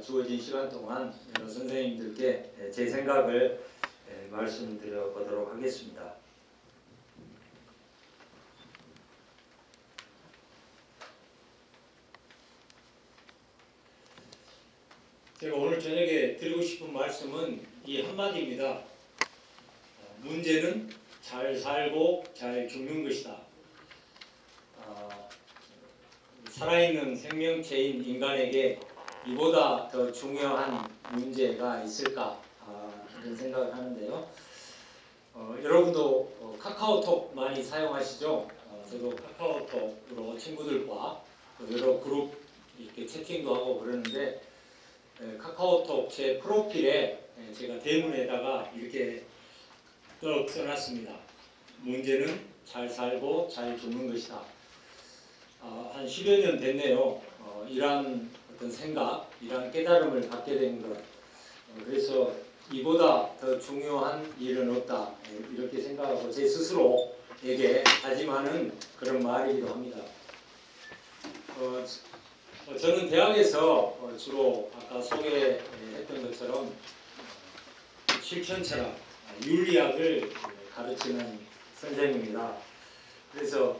주어진 시간 동안 여러 선생님들께 제 생각을 말씀드려 보도록 하겠습니다. 제가 오늘 저녁에 드리고 싶은 말씀은 이 한마디입니다. 문제는 잘 살고 잘 죽는 것이다. 살아있는 생명체인 인간에게 이보다 더 중요한 문제가 있을까 이런 생각을 하는데요. 여러분도 카카오톡 많이 사용하시죠? 저도 카카오톡으로 친구들과 여러 그룹 이렇게 채팅도 하고 그러는데 카카오톡 제 프로필에 제가 대문에다가 이렇게 쭉 써놨습니다. 문제는 잘 살고 잘 죽는 것이다. 한 10여 년 됐네요. 이러한 어떤 생각, 이러한 깨달음을 갖게 된 것. 그래서 이보다 더 중요한 일은 없다. 이렇게 생각하고 제 스스로에게 다짐하는 그런 말이기도 합니다. 저는 대학에서 주로 아까 소개했던 것처럼 실천철학, 윤리학을 가르치는 선생님입니다. 그래서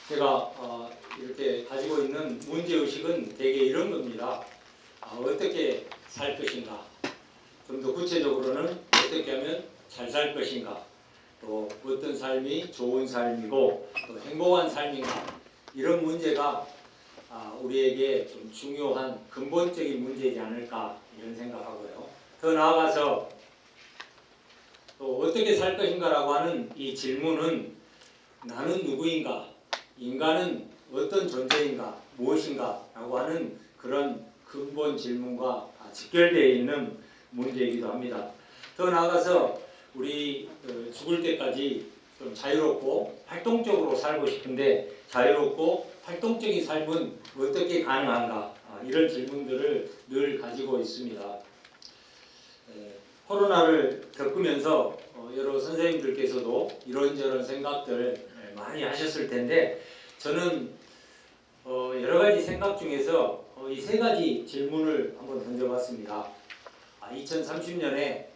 제가 이렇게 가지고 있는 문제의식은 대개 이런 겁니다. 어떻게 살 것인가, 좀 더 구체적으로는 어떻게 하면 잘 살 것인가, 또 어떤 삶이 좋은 삶이고 또 행복한 삶인가, 이런 문제가 우리에게 좀 중요한 근본적인 문제이지 않을까 이런 생각하고요. 더 나아가서 또 어떻게 살 것인가라고 하는 이 질문은 나는 누구인가, 인간은 어떤 존재인가, 무엇인가 라고 하는 그런 근본 질문과 직결되어 있는 문제이기도 합니다. 더 나아가서 우리 죽을 때까지 좀 자유롭고 활동적으로 살고 싶은데 자유롭고 활동적인 삶은 어떻게 가능한가, 이런 질문들을 늘 가지고 있습니다. 코로나를 겪으면서 여러 선생님들께서도 이런저런 생각들 많이 하셨을 텐데 저는 여러 가지 생각 중에서 이 세 가지 질문을 한번 던져봤습니다. 2030년에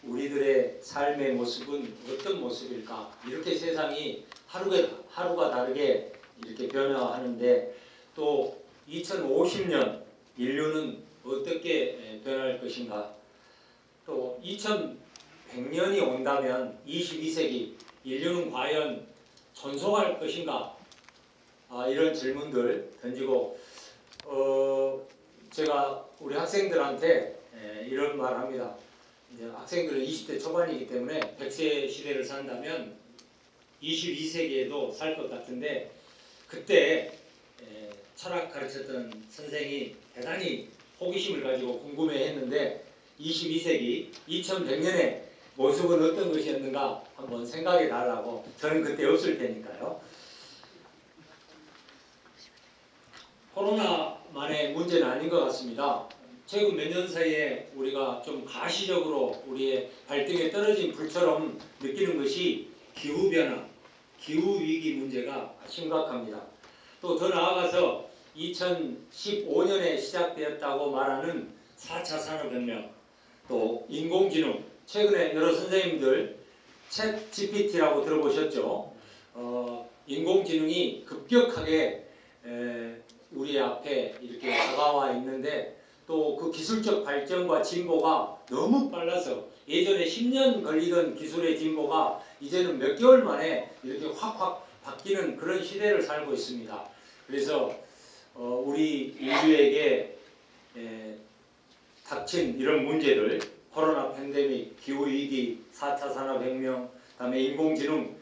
우리들의 삶의 모습은 어떤 모습일까? 이렇게 세상이 하루가 다르게 이렇게 변화하는데 또 2050년 인류는 어떻게 변할 것인가? 또 2100년이 온다면 22세기 인류는 과연 존속할 것인가? 이런 질문들 던지고 제가 우리 학생들한테 이런 말 합니다. 이제 학생들은 20대 초반이기 때문에 100세 시대를 산다면 22세기에도 살 것 같은데 그때 철학 가르쳤던 선생이 대단히 호기심을 가지고 궁금해했는데 22세기 2100년의 모습은 어떤 것이었는가 한번 생각해 달라고. 저는 그때 없을 테니까요. 코로나만의 문제는 아닌 것 같습니다. 최근 몇 년 사이에 우리가 좀 가시적으로 우리의 발등에 떨어진 불처럼 느끼는 것이 기후변화, 기후위기 문제가 심각합니다. 또 더 나아가서 2015년에 시작되었다고 말하는 4차 산업혁명, 또 인공지능, 최근에 여러 선생님들 챗 GPT라고 들어보셨죠? 인공지능이 급격하게 우리 앞에 이렇게 다가와 있는데 또 그 기술적 발전과 진보가 너무 빨라서 예전에 10년 걸리던 기술의 진보가 이제는 몇 개월 만에 이렇게 확 바뀌는 그런 시대를 살고 있습니다. 그래서 우리 인류에게 닥친 이런 문제를 코로나 팬데믹, 기후위기, 4차 산업혁명, 그다음에 인공지능,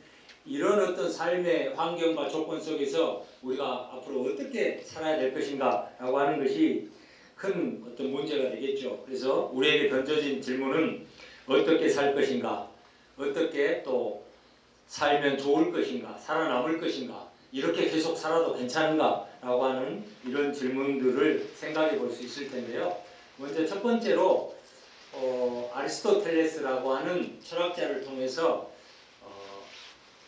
이런 어떤 삶의 환경과 조건 속에서 우리가 앞으로 어떻게 살아야 될 것인가 라고 하는 것이 큰 어떤 문제가 되겠죠. 그래서 우리에게 던져진 질문은 어떻게 살 것인가, 어떻게 또 살면 좋을 것인가, 살아남을 것인가, 이렇게 계속 살아도 괜찮은가 라고 하는 이런 질문들을 생각해 볼 수 있을 텐데요. 먼저 첫 번째로 아리스토텔레스라고 하는 철학자를 통해서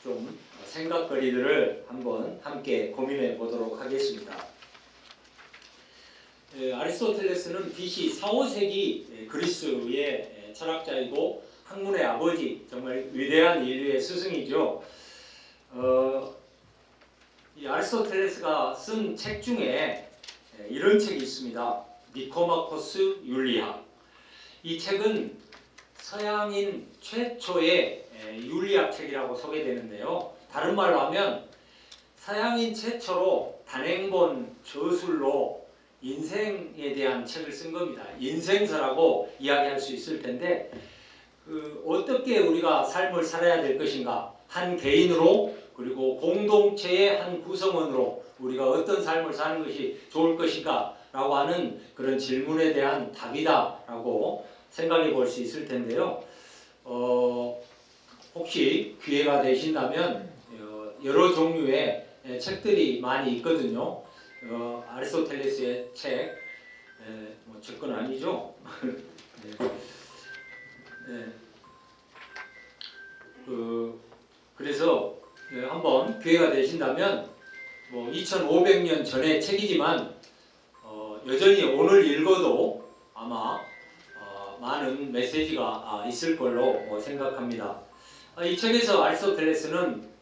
좀 생각거리들을 한번 함께 고민해 보도록 하겠습니다. 아리스토텔레스는 BC 4, 5세기 그리스의 철학자이고 학문의 아버지, 정말 위대한 인류의 스승이죠. 이 아리스토텔레스가 쓴 책 중에 이런 책이 있습니다. 니코마코스 윤리학. 이 책은 서양인 최초의 윤리학 책이라고 소개되는데요. 다른 말로 하면 서양인 최초로 단행본 저술로 인생에 대한 책을 쓴 겁니다. 인생서라고 이야기할 수 있을 텐데 어떻게 우리가 삶을 살아야 될 것인가, 한 개인으로 그리고 공동체의 한 구성원으로 우리가 어떤 삶을 사는 것이 좋을 것인가 라고 하는 그런 질문에 대한 답이다라고 생각해 볼 수 있을 텐데요. 혹시 기회가 되신다면 여러 종류의 책들이 많이 있거든요. 아리스토텔레스의 책, 제 건 아니죠. 그래서 한번 기회가 되신다면 2500년 전의 책이지만 여전히 오늘 읽어도 아마 많은 메시지가 있을 걸로 생각합니다. 이 책에서 아리스토텔레스는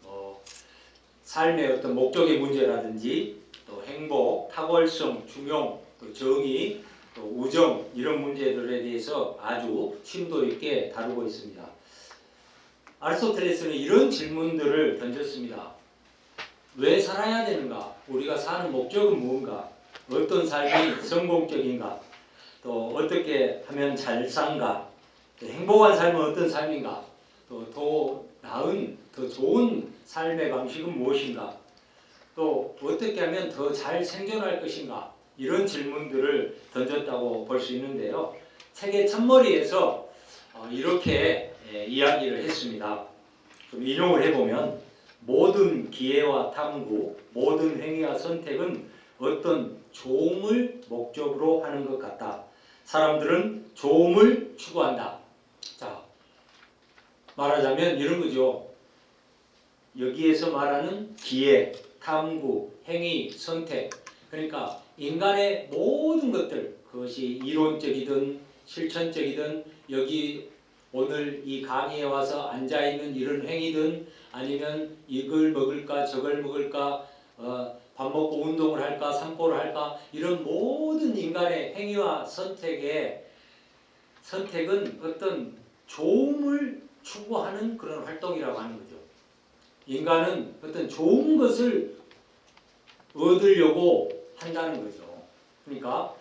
삶의 어떤 목적의 문제라든지 또 행복, 탁월성, 중용, 또 정의, 또 우정 이런 문제들에 대해서 아주 심도 있게 다루고 있습니다. 아리스토텔레스는 이런 질문들을 던졌습니다. 왜 살아야 되는가? 우리가 사는 목적은 무엇인가? 어떤 삶이 성공적인가? 또 어떻게 하면 잘 산가? 또 행복한 삶은 어떤 삶인가? 또 더 나은, 더 좋은 삶의 방식은 무엇인가? 또 어떻게 하면 더 잘 생존할 것인가? 이런 질문들을 던졌다고 볼 수 있는데요. 책의 첫머리에서 이렇게 이야기를 했습니다. 좀 인용을 해보면 모든 기회와 탐구, 모든 행위와 선택은 어떤 좋음을 목적으로 하는 것 같다. 사람들은 좋음을 추구한다. 자, 말하자면 이런 거죠. 여기에서 말하는 기회, 탐구, 행위, 선택. 그러니까 인간의 모든 것들, 그것이 이론적이든 실천적이든 여기 오늘 이 강의에 와서 앉아있는 이런 행위든 아니면 이걸 먹을까 저걸 먹을까 밥 먹고 운동을 할까 산보를 할까 이런 모든 인간의 행위와 선택은 어떤 좋음을 추구하는 그런 활동이라고 하는 거죠. 인간은 어떤 좋은 것을 얻으려고 한다는 거죠. 그러니까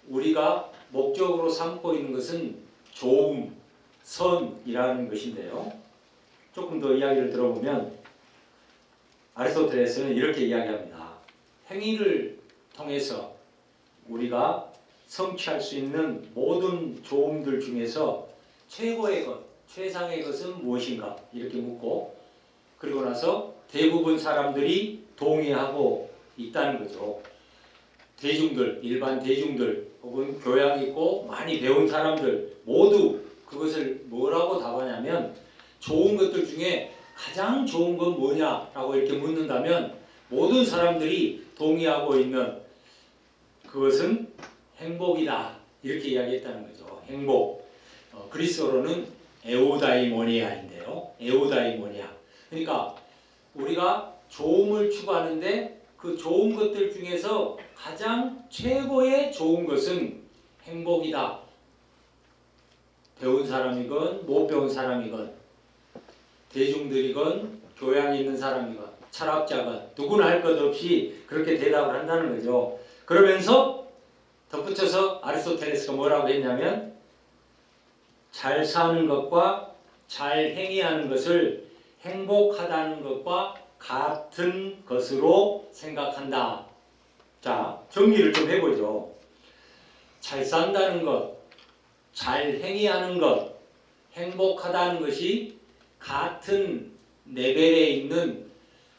우리가 목적으로 삼고 있는 것은 좋음, 선이라는 것인데요. 조금 더 이야기를 들어보면 아리스토텔레스는 이렇게 이야기합니다. 행위를 통해서 우리가 성취할 수 있는 모든 좋음들 중에서 최고의 것, 최상의 것은 무엇인가? 이렇게 묻고 그리고 나서 대부분 사람들이 동의하고 있다는 거죠. 대중들, 일반 대중들 혹은 교양 있고 많이 배운 사람들 모두 그것을 뭐라고 답하냐면 좋은 것들 중에 가장 좋은 건 뭐냐라고 이렇게 묻는다면 모든 사람들이 동의하고 있는 그것은 행복이다 이렇게 이야기했다는 거죠. 행복. 그리스어로는 에우다이모니아인데요. 에우다이모니아. 그러니까 우리가 좋음을 추구하는데 그 좋은 것들 중에서 가장 최고의 좋은 것은 행복이다. 배운 사람이건 못 배운 사람이건 대중들이건 교양이 있는 사람이건 철학자건 누구나 할 것 없이 그렇게 대답을 한다는 거죠. 그러면서 덧붙여서 아리스토텔레스가 뭐라고 했냐면 잘 사는 것과 잘 행위하는 것을 행복하다는 것과 같은 것으로 생각한다. 자, 정리를 좀 해보죠. 잘 산다는 것, 잘 행위하는 것, 행복하다는 것이 같은 레벨에 있는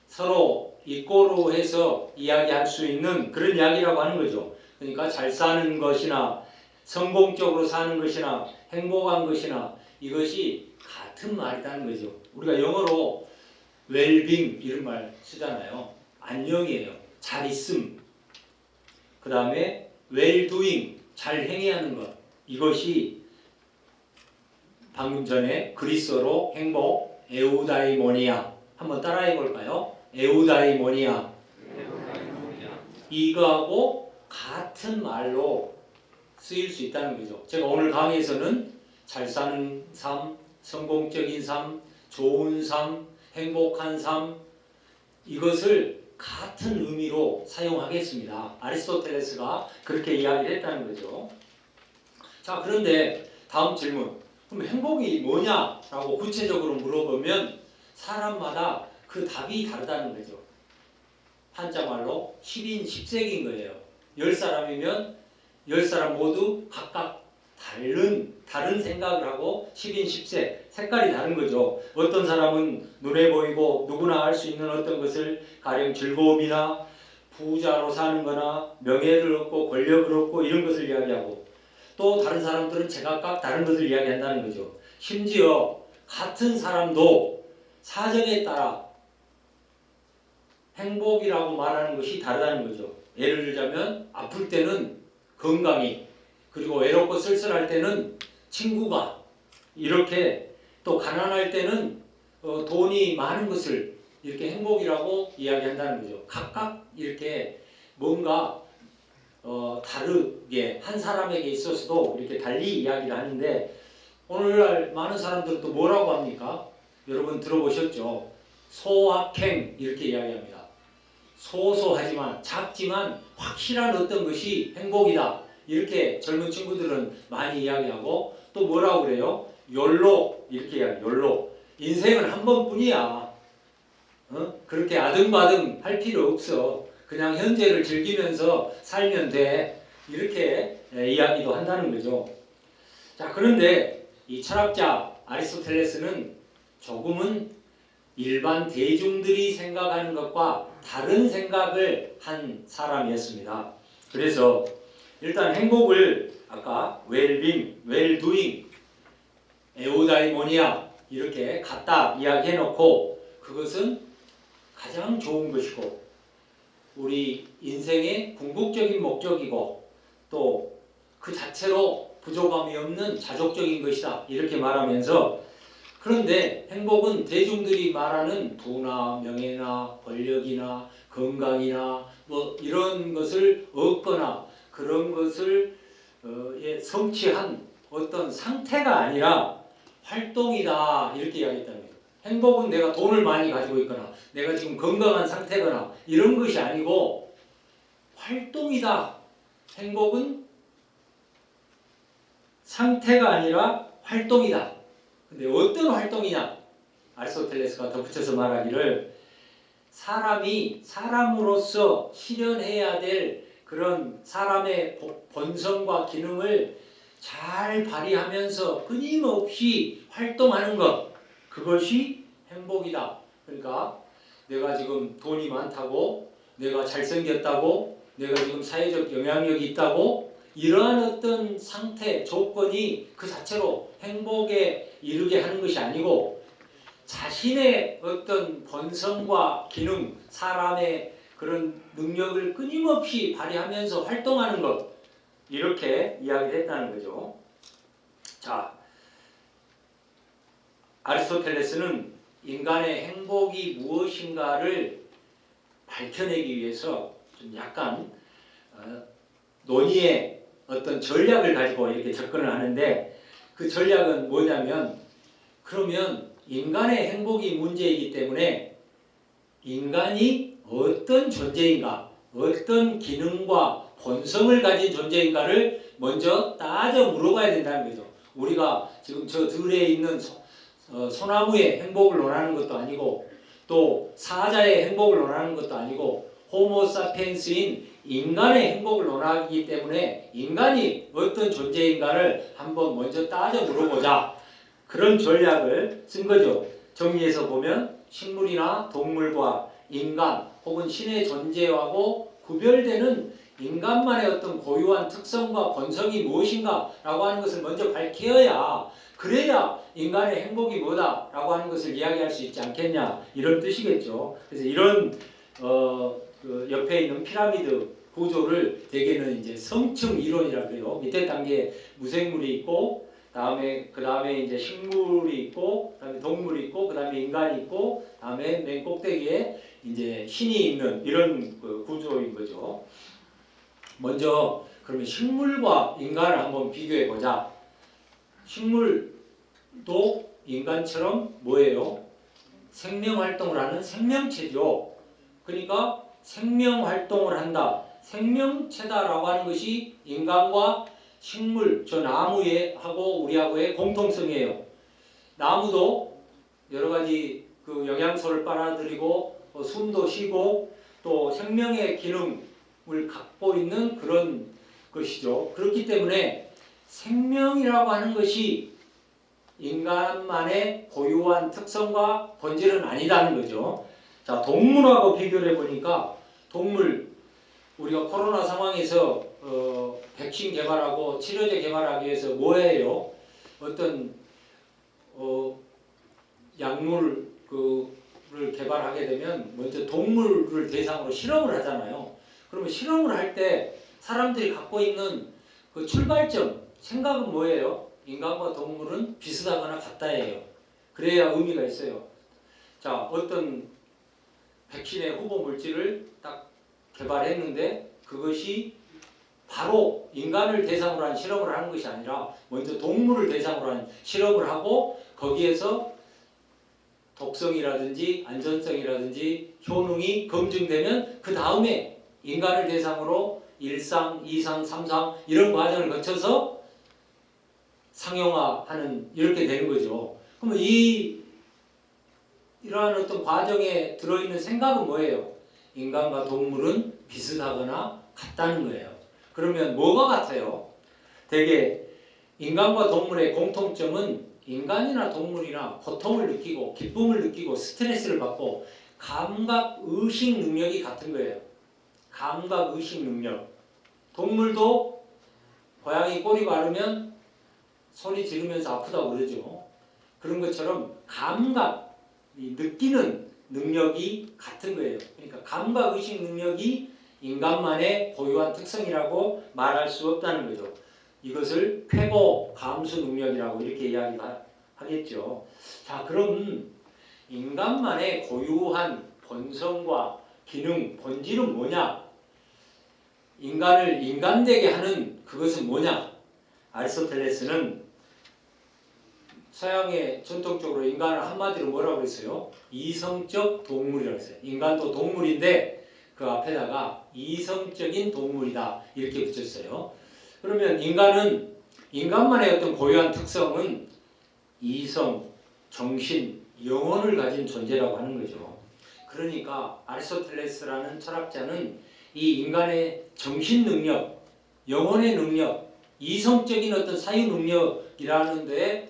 서로 이꼬로 해서 이야기할 수 있는 그런 이야기라고 하는 거죠. 그러니까 잘 사는 것이나 성공적으로 사는 것이나 행복한 것이나 이것이 같은 말이라는 거죠. 우리가 영어로 웰빙 이런 말 쓰잖아요. 안녕이에요. 잘 있음. 그 다음에 well doing, 잘 행해하는 것, 이것이 방금 전에 그리스어로 행복, 에우다이모니아, 한번 따라해 볼까요? 에우다이모니아. 이거하고 같은 말로 쓰일 수 있다는 거죠. 제가 오늘 강의에서는 잘 사는 삶, 성공적인 삶, 좋은 삶, 행복한 삶, 이것을 같은 의미로 사용하겠습니다. 아리스토텔레스가 그렇게 이야기를 했다는 거죠. 자, 그런데 다음 질문. 그럼 행복이 뭐냐라고 구체적으로 물어보면 사람마다 그 답이 다르다는 거죠. 한자말로 10인 10색인 거예요. 10사람이면 10사람 모두 각각 다른 생각을 하고 10인 10색, 색깔이 다른 거죠. 어떤 사람은 눈에 보이고 누구나 알 수 있는 어떤 것을 가령 즐거움이나 부자로 사는 거나 명예를 얻고 권력을 얻고 이런 것을 이야기하고 또 다른 사람들은 제각각 다른 것을 이야기한다는 거죠. 심지어 같은 사람도 사정에 따라 행복이라고 말하는 것이 다르다는 거죠. 예를 들자면 아플 때는 건강이, 그리고 외롭고 쓸쓸할 때는 친구가, 이렇게 또 가난할 때는 돈이 많은 것을 이렇게 행복이라고 이야기한다는 거죠. 각각 이렇게 뭔가 다르게 한 사람에게 있어서도 이렇게 달리 이야기를 하는데 오늘날 많은 사람들은 또 뭐라고 합니까? 여러분 들어보셨죠? 소확행 이렇게 이야기합니다. 소소하지만 작지만 확실한 어떤 것이 행복이다. 이렇게 젊은 친구들은 많이 이야기하고 또 뭐라고 그래요? 욜로 이렇게 이야기해요. 욜로. 인생은 한 번뿐이야. 그렇게 아등바등 할 필요 없어. 그냥 현재를 즐기면서 살면 돼. 이렇게 이야기도 한다는 거죠. 자, 그런데 이 철학자 아리스토텔레스는 조금은 일반 대중들이 생각하는 것과 다른 생각을 한 사람이었습니다. 그래서 일단 행복을 아까 웰빙, 웰두잉, 에우다이모니아 이렇게 갖다 이야기해놓고 그것은 가장 좋은 것이고 우리 인생의 궁극적인 목적이고 또 그 자체로 부족함이 없는 자족적인 것이다 이렇게 말하면서 그런데 행복은 대중들이 말하는 부나 명예나 권력이나 건강이나 뭐 이런 것을 얻거나 그런 것을 성취한 어떤 상태가 아니라 활동이다 이렇게 이야기했다는 거예요. 행복은 내가 돈을 많이 가지고 있거나 내가 지금 건강한 상태거나 이런 것이 아니고 활동이다. 행복은 상태가 아니라 활동이다. 근데 어떤 활동이냐? 아리스토텔레스가 덧붙여서 말하기를 사람이 사람으로서 실현해야 될 그런 사람의 본성과 기능을 잘 발휘하면서 끊임없이 활동하는 것, 그것이 행복이다. 그러니까 내가 지금 돈이 많다고, 내가 잘생겼다고, 내가 지금 사회적 영향력이 있다고 이러한 어떤 상태, 조건이 그 자체로 행복에 이르게 하는 것이 아니고 자신의 어떤 본성과 기능, 사람의 그런 능력을 끊임없이 발휘하면서 활동하는 것, 이렇게 이야기를 했다는 거죠. 자, 아리스토텔레스는 인간의 행복이 무엇인가를 밝혀내기 위해서 좀 약간 논의의 어떤 전략을 가지고 이렇게 접근을 하는데 그 전략은 뭐냐면 그러면 인간의 행복이 문제이기 때문에 인간이 어떤 존재인가, 어떤 기능과 본성을 가진 존재인가를 먼저 따져 물어봐야 된다는 거죠. 우리가 지금 저 들에 있는 소나무의 행복을 논하는 것도 아니고 또 사자의 행복을 논하는 것도 아니고 호모사피엔스인 인간의 행복을 논하기 때문에 인간이 어떤 존재인가를 한번 먼저 따져 물어보자. 그런 전략을 쓴 거죠. 정리해서 보면 식물이나 동물과 인간 혹은 신의 존재하고 구별되는 인간만의 어떤 고유한 특성과 본성이 무엇인가 라고 하는 것을 먼저 밝혀야 그래야 인간의 행복이 뭐다 라고 하는 것을 이야기할 수 있지 않겠냐 이런 뜻이겠죠. 그래서 이런 그 옆에 있는 피라미드 구조를 대개는 이제 성층 이론이라고 해요. 밑에 단계에 무생물이 있고 그 다음에 이제 식물이 있고 그다음에 동물이 있고 그다음에 인간이 있고 다음에 맨 꼭대기에 이제 신이 있는 이런 그 구조인 거죠. 먼저 그러면 식물과 인간을 한번 비교해 보자. 식물도 인간처럼 뭐예요? 생명 활동을 하는 생명체죠. 그러니까 생명 활동을 한다. 생명체다라고 하는 것이 인간과 식물, 저 나무에 하고 우리하고의 공통성이에요. 나무도 여러 가지 그 영양소를 빨아들이고 숨도 쉬고 또 생명의 기능을 갖고 있는 그런 것이죠. 그렇기 때문에 생명이라고 하는 것이 인간만의 고유한 특성과 본질은 아니다는 거죠. 자, 동물하고 비교를 해보니까 동물, 우리가 코로나 상황에서 백신 개발하고 치료제 개발하기 위해서 뭐예요? 어떤 약물을 개발하게 되면 먼저 동물을 대상으로 실험을 하잖아요. 그러면 실험을 할 때 사람들이 갖고 있는 그 출발점, 생각은 뭐예요? 인간과 동물은 비슷하거나 같다예요. 그래야 의미가 있어요. 자, 어떤 백신의 후보 물질을 딱 개발했는데 그것이 바로 인간을 대상으로 한 실험을 하는 것이 아니라 먼저 동물을 대상으로 한 실험을 하고 거기에서 독성이라든지 안전성이라든지 효능이 검증되면 그 다음에 인간을 대상으로 1상, 2상, 3상 이런 과정을 거쳐서 상용화하는 이렇게 되는 거죠. 그러면 이러한 어떤 과정에 들어있는 생각은 뭐예요? 인간과 동물은 비슷하거나 같다는 거예요. 그러면 뭐가 같아요? 대개 인간과 동물의 공통점은 인간이나 동물이나 고통을 느끼고 기쁨을 느끼고 스트레스를 받고 감각 의식 능력이 같은 거예요. 감각 의식 능력. 동물도 고양이 꼬리 바르면 소리 지르면서 아프다고 그러죠. 그런 것처럼 감각, 느끼는 능력이 같은 거예요. 그러니까 감각 의식 능력이 인간만의 고유한 특성이라고 말할 수 없다는 거죠. 이것을 쾌고 감수 능력이라고 이렇게 이야기하겠죠. 자, 그럼 인간만의 고유한 본성과 기능, 본질은 뭐냐? 인간을 인간되게 하는 그것은 뭐냐? 아리스토텔레스는 서양의 전통적으로 인간을 한마디로 뭐라고 그랬어요? 이성적 동물이라고 했어요. 인간도 동물인데 그 앞에다가 이성적인 동물이다 이렇게 붙였어요. 그러면 인간은 인간만의 어떤 고유한 특성은 이성, 정신, 영혼을 가진 존재라고 하는 거죠. 그러니까 아리스토텔레스라는 철학자는 이 인간의 정신 능력, 영혼의 능력, 이성적인 어떤 사유 능력이라는 데에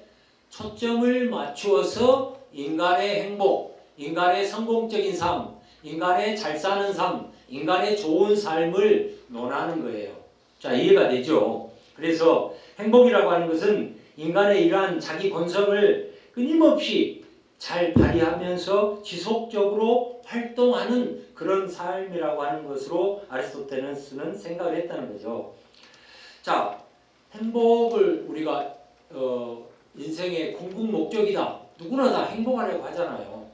초점을 맞추어서 인간의 행복, 인간의 성공적인 삶, 인간의 잘 사는 삶, 인간의 좋은 삶을 논하는 거예요. 자, 이해가 되죠? 그래서 행복이라고 하는 것은 인간의 이러한 자기 본성을 끊임없이 잘 발휘하면서 지속적으로 활동하는 그런 삶이라고 하는 것으로 아리스토텔레스는 생각을 했다는 거죠. 자, 행복을 우리가 인생의 궁극 목적이다. 누구나 다 행복하려고 하잖아요.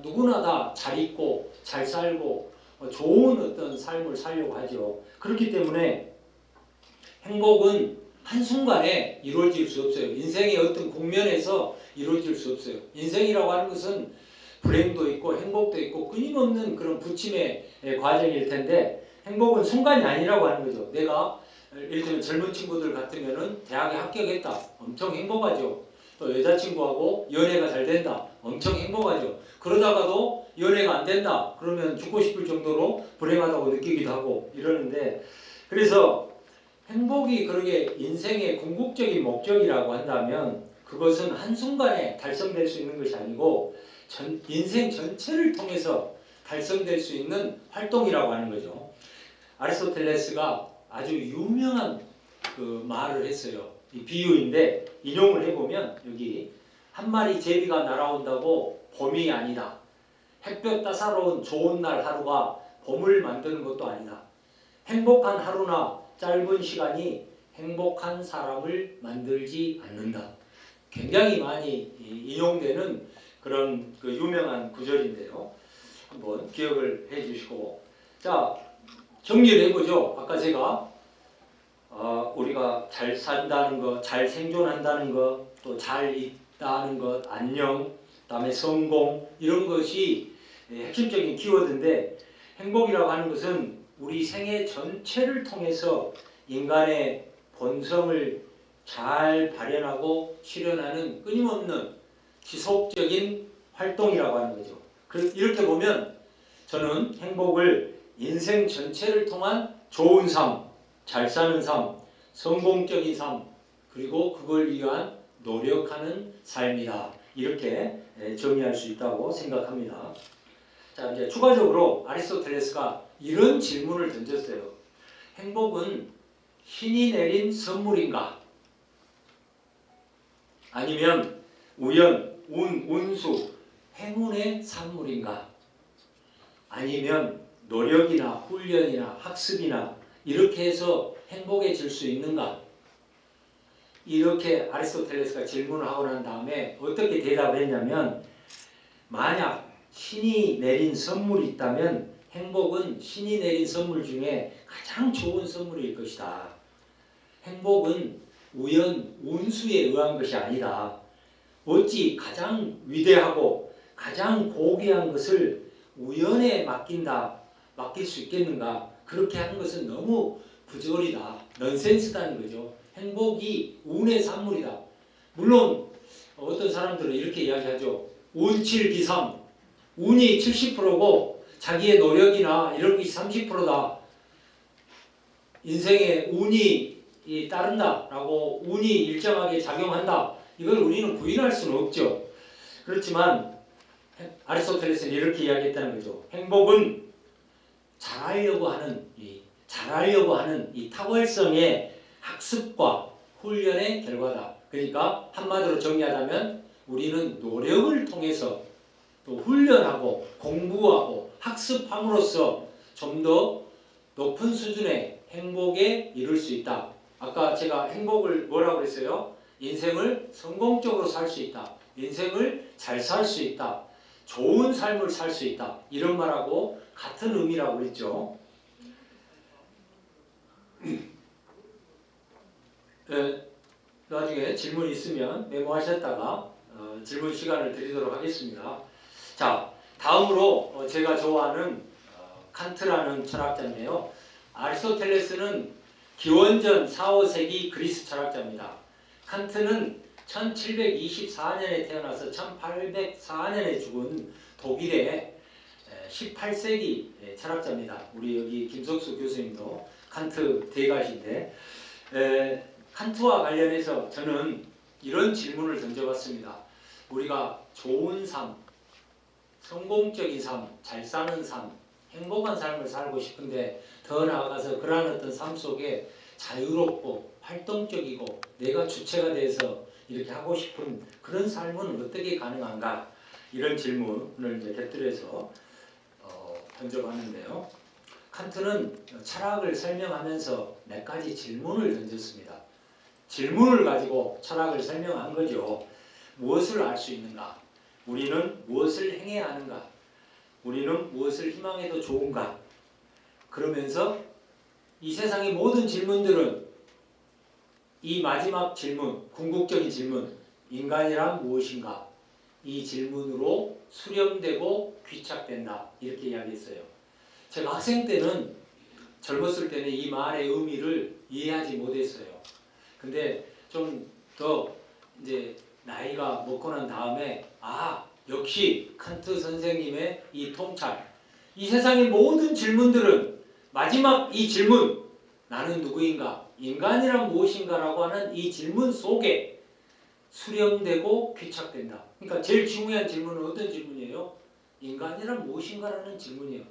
누구나 다 잘 있고 잘 살고 좋은 어떤 삶을 살려고 하죠. 그렇기 때문에 행복은 한순간에 이루어질 수 없어요. 인생의 어떤 국면에서 이루어질 수 없어요. 인생이라고 하는 것은 불행도 있고 행복도 있고 끊임없는 그런 부침의 과정일 텐데 행복은 순간이 아니라고 하는 거죠. 내가 예를 들면 젊은 친구들 같으면은 대학에 합격했다. 엄청 행복하죠. 또 여자친구하고 연애가 잘 된다. 엄청 행복하죠. 그러다가도 연애가 안 된다. 그러면 죽고 싶을 정도로 불행하다고 느끼기도 하고 이러는데 그래서 행복이 그러게 인생의 궁극적인 목적이라고 한다면 그것은 한순간에 달성될 수 있는 것이 아니고 인생 전체를 통해서 달성될 수 있는 활동이라고 하는 거죠. 아리스토텔레스가 아주 유명한 그 말을 했어요. 이 비유인데 인용을 해보면 여기 한 마리 제비가 날아온다고 봄이 아니다. 햇볕 따사로운 좋은 날 하루가 봄을 만드는 것도 아니다. 행복한 하루나 짧은 시간이 행복한 사람을 만들지 않는다. 굉장히 많이 인용되는 그런 그 유명한 구절인데요. 한번 기억을 해 주시고, 자, 정리를 해보죠. 아까 제가 우리가 잘 산다는 것, 잘 생존한다는 것, 또 잘 있다는 것, 안녕, 그다음에 성공, 이런 것이 핵심적인 키워드인데, 행복이라고 하는 것은 우리 생애 전체를 통해서 인간의 본성을 잘 발현하고 실현하는 끊임없는 지속적인 활동이라고 하는 거죠. 이렇게 보면 저는 행복을 인생 전체를 통한 좋은 삶, 잘 사는 삶, 성공적인 삶, 그리고 그걸 위한 노력하는 삶이다. 이렇게 정의할 수 있다고 생각합니다. 자, 이제 추가적으로 아리스토텔레스가 이런 질문을 던졌어요. 행복은 신이 내린 선물인가? 아니면 우연, 운수, 행운의 산물인가? 아니면 노력이나 훈련이나 학습이나 이렇게 해서 행복해질 수 있는가? 이렇게 아리스토텔레스가 질문을 하고 난 다음에 어떻게 대답을 했냐면, 만약 신이 내린 선물이 있다면 행복은 신이 내린 선물 중에 가장 좋은 선물일 것이다. 행복은 우연, 운수에 의한 것이 아니다. 어찌 가장 위대하고 가장 고귀한 것을 우연에 맡길 수 있겠는가? 그렇게 하는 것은 너무 부조리다. 넌센스다는 거죠. 행복이 운의 산물이다. 물론 어떤 사람들은 이렇게 이야기하죠. 운칠기삼, 운이 70%고 자기의 노력이나 이런 것이 30%다. 인생에 운이 따른다라고, 운이 일정하게 작용한다. 이걸 우리는 부인할 수는 없죠. 그렇지만 아리스토텔레스는 이렇게 이야기했다는 거죠. 행복은 잘하려고 하는 이 탁월성의 학습과 훈련의 결과다. 그러니까 한마디로 정리하자면 우리는 노력을 통해서 또 훈련하고 공부하고 학습함으로써 좀 더 높은 수준의 행복에 이룰 수 있다. 아까 제가 행복을 뭐라고 그랬어요? 인생을 성공적으로 살 수 있다. 인생을 잘 살 수 있다. 좋은 삶을 살 수 있다. 이런 말하고 같은 의미라고 그랬죠. 나중에 질문 있으면 메모하셨다가 질문 시간을 드리도록 하겠습니다. 자, 다음으로 제가 좋아하는 칸트라는 철학자인데요. 아리스토텔레스는 기원전 4, 5세기 그리스 철학자입니다. 칸트는 1724년에 태어나서 1804년에 죽은 독일의 18세기 철학자입니다. 우리 여기 김석수 교수님도 칸트 대가신데, 칸트와 관련해서 저는 이런 질문을 던져봤습니다. 우리가 좋은 삶, 성공적인 삶, 잘 사는 삶, 행복한 삶을 살고 싶은데, 더 나아가서 그러한 어떤 삶 속에 자유롭고 활동적이고 내가 주체가 돼서 이렇게 하고 싶은 그런 삶은 어떻게 가능한가? 이런 질문을 이제 곁들여서 던져봤는데요. 칸트는 철학을 설명하면서 몇 가지 질문을 던졌습니다. 질문을 가지고 철학을 설명한 거죠. 무엇을 알 수 있는가? 우리는 무엇을 행해야 하는가? 우리는 무엇을 희망해도 좋은가? 그러면서 이 세상의 모든 질문들은 이 마지막 질문, 궁극적인 질문, 인간이란 무엇인가? 이 질문으로 수렴되고 귀착된다. 이렇게 이야기했어요. 제가 학생 때는, 젊었을 때는 이 말의 의미를 이해하지 못했어요. 근데 좀 더 이제 나이가 먹고 난 다음에, 역시 칸트 선생님의 이 통찰, 이 세상의 모든 질문들은 마지막 이 질문, 나는 누구인가? 인간이란 무엇인가라고 하는 이 질문 속에 수렴되고 귀착된다. 그러니까 제일 중요한 질문은 어떤 질문이에요? 인간이란 무엇인가라는 질문이에요.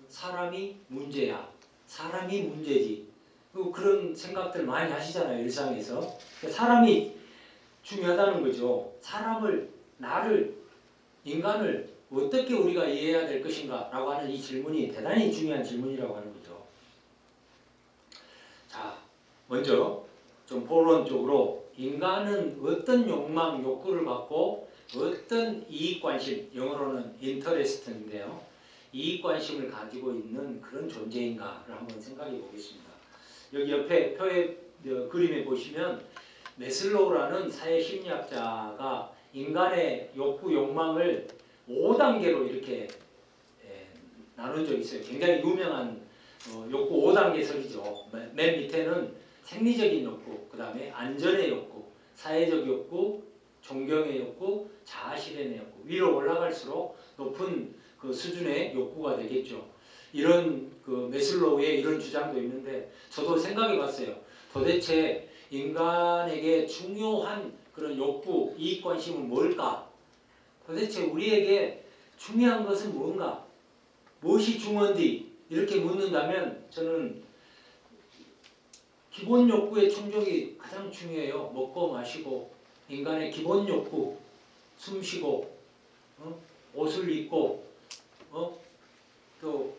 사람이 문제야. 사람이 문제지. 그런 생각들 많이 하시잖아요, 일상에서. 사람이 중요하다는 거죠. 사람을, 나를, 인간을 어떻게 우리가 이해해야 될 것인가 라고 하는 이 질문이 대단히 중요한 질문이라고 하는 거죠. 자, 먼저 좀 본론적으로 인간은 어떤 욕망, 욕구를 갖고 어떤 이익관심, 영어로는 인터레스트인데요. 이익관심을 가지고 있는 그런 존재인가를 한번 생각해 보겠습니다. 여기 옆에 표에 그림에 보시면 메슬로우라는 사회심리학자가 인간의 욕구, 욕망을 5단계로 이렇게 나눈 적이 있어요. 굉장히 유명한 욕구 5단계설이죠. 맨 밑에는 생리적인 욕구, 그 다음에 안전의 욕구, 사회적 욕구, 존경의 욕구, 자아실현의 욕구. 위로 올라갈수록 높은 그 수준의 욕구가 되겠죠. 이런 그 메슬로우의 이런 주장도 있는데 저도 생각해 봤어요. 도대체 인간에게 중요한 그런 욕구, 이익관심은 뭘까? 도대체 우리에게 중요한 것은 뭔가? 무엇이 중요한디? 이렇게 묻는다면 저는 기본 욕구의 충족이 가장 중요해요. 먹고 마시고 인간의 기본 욕구, 숨 쉬고 옷을 입고 또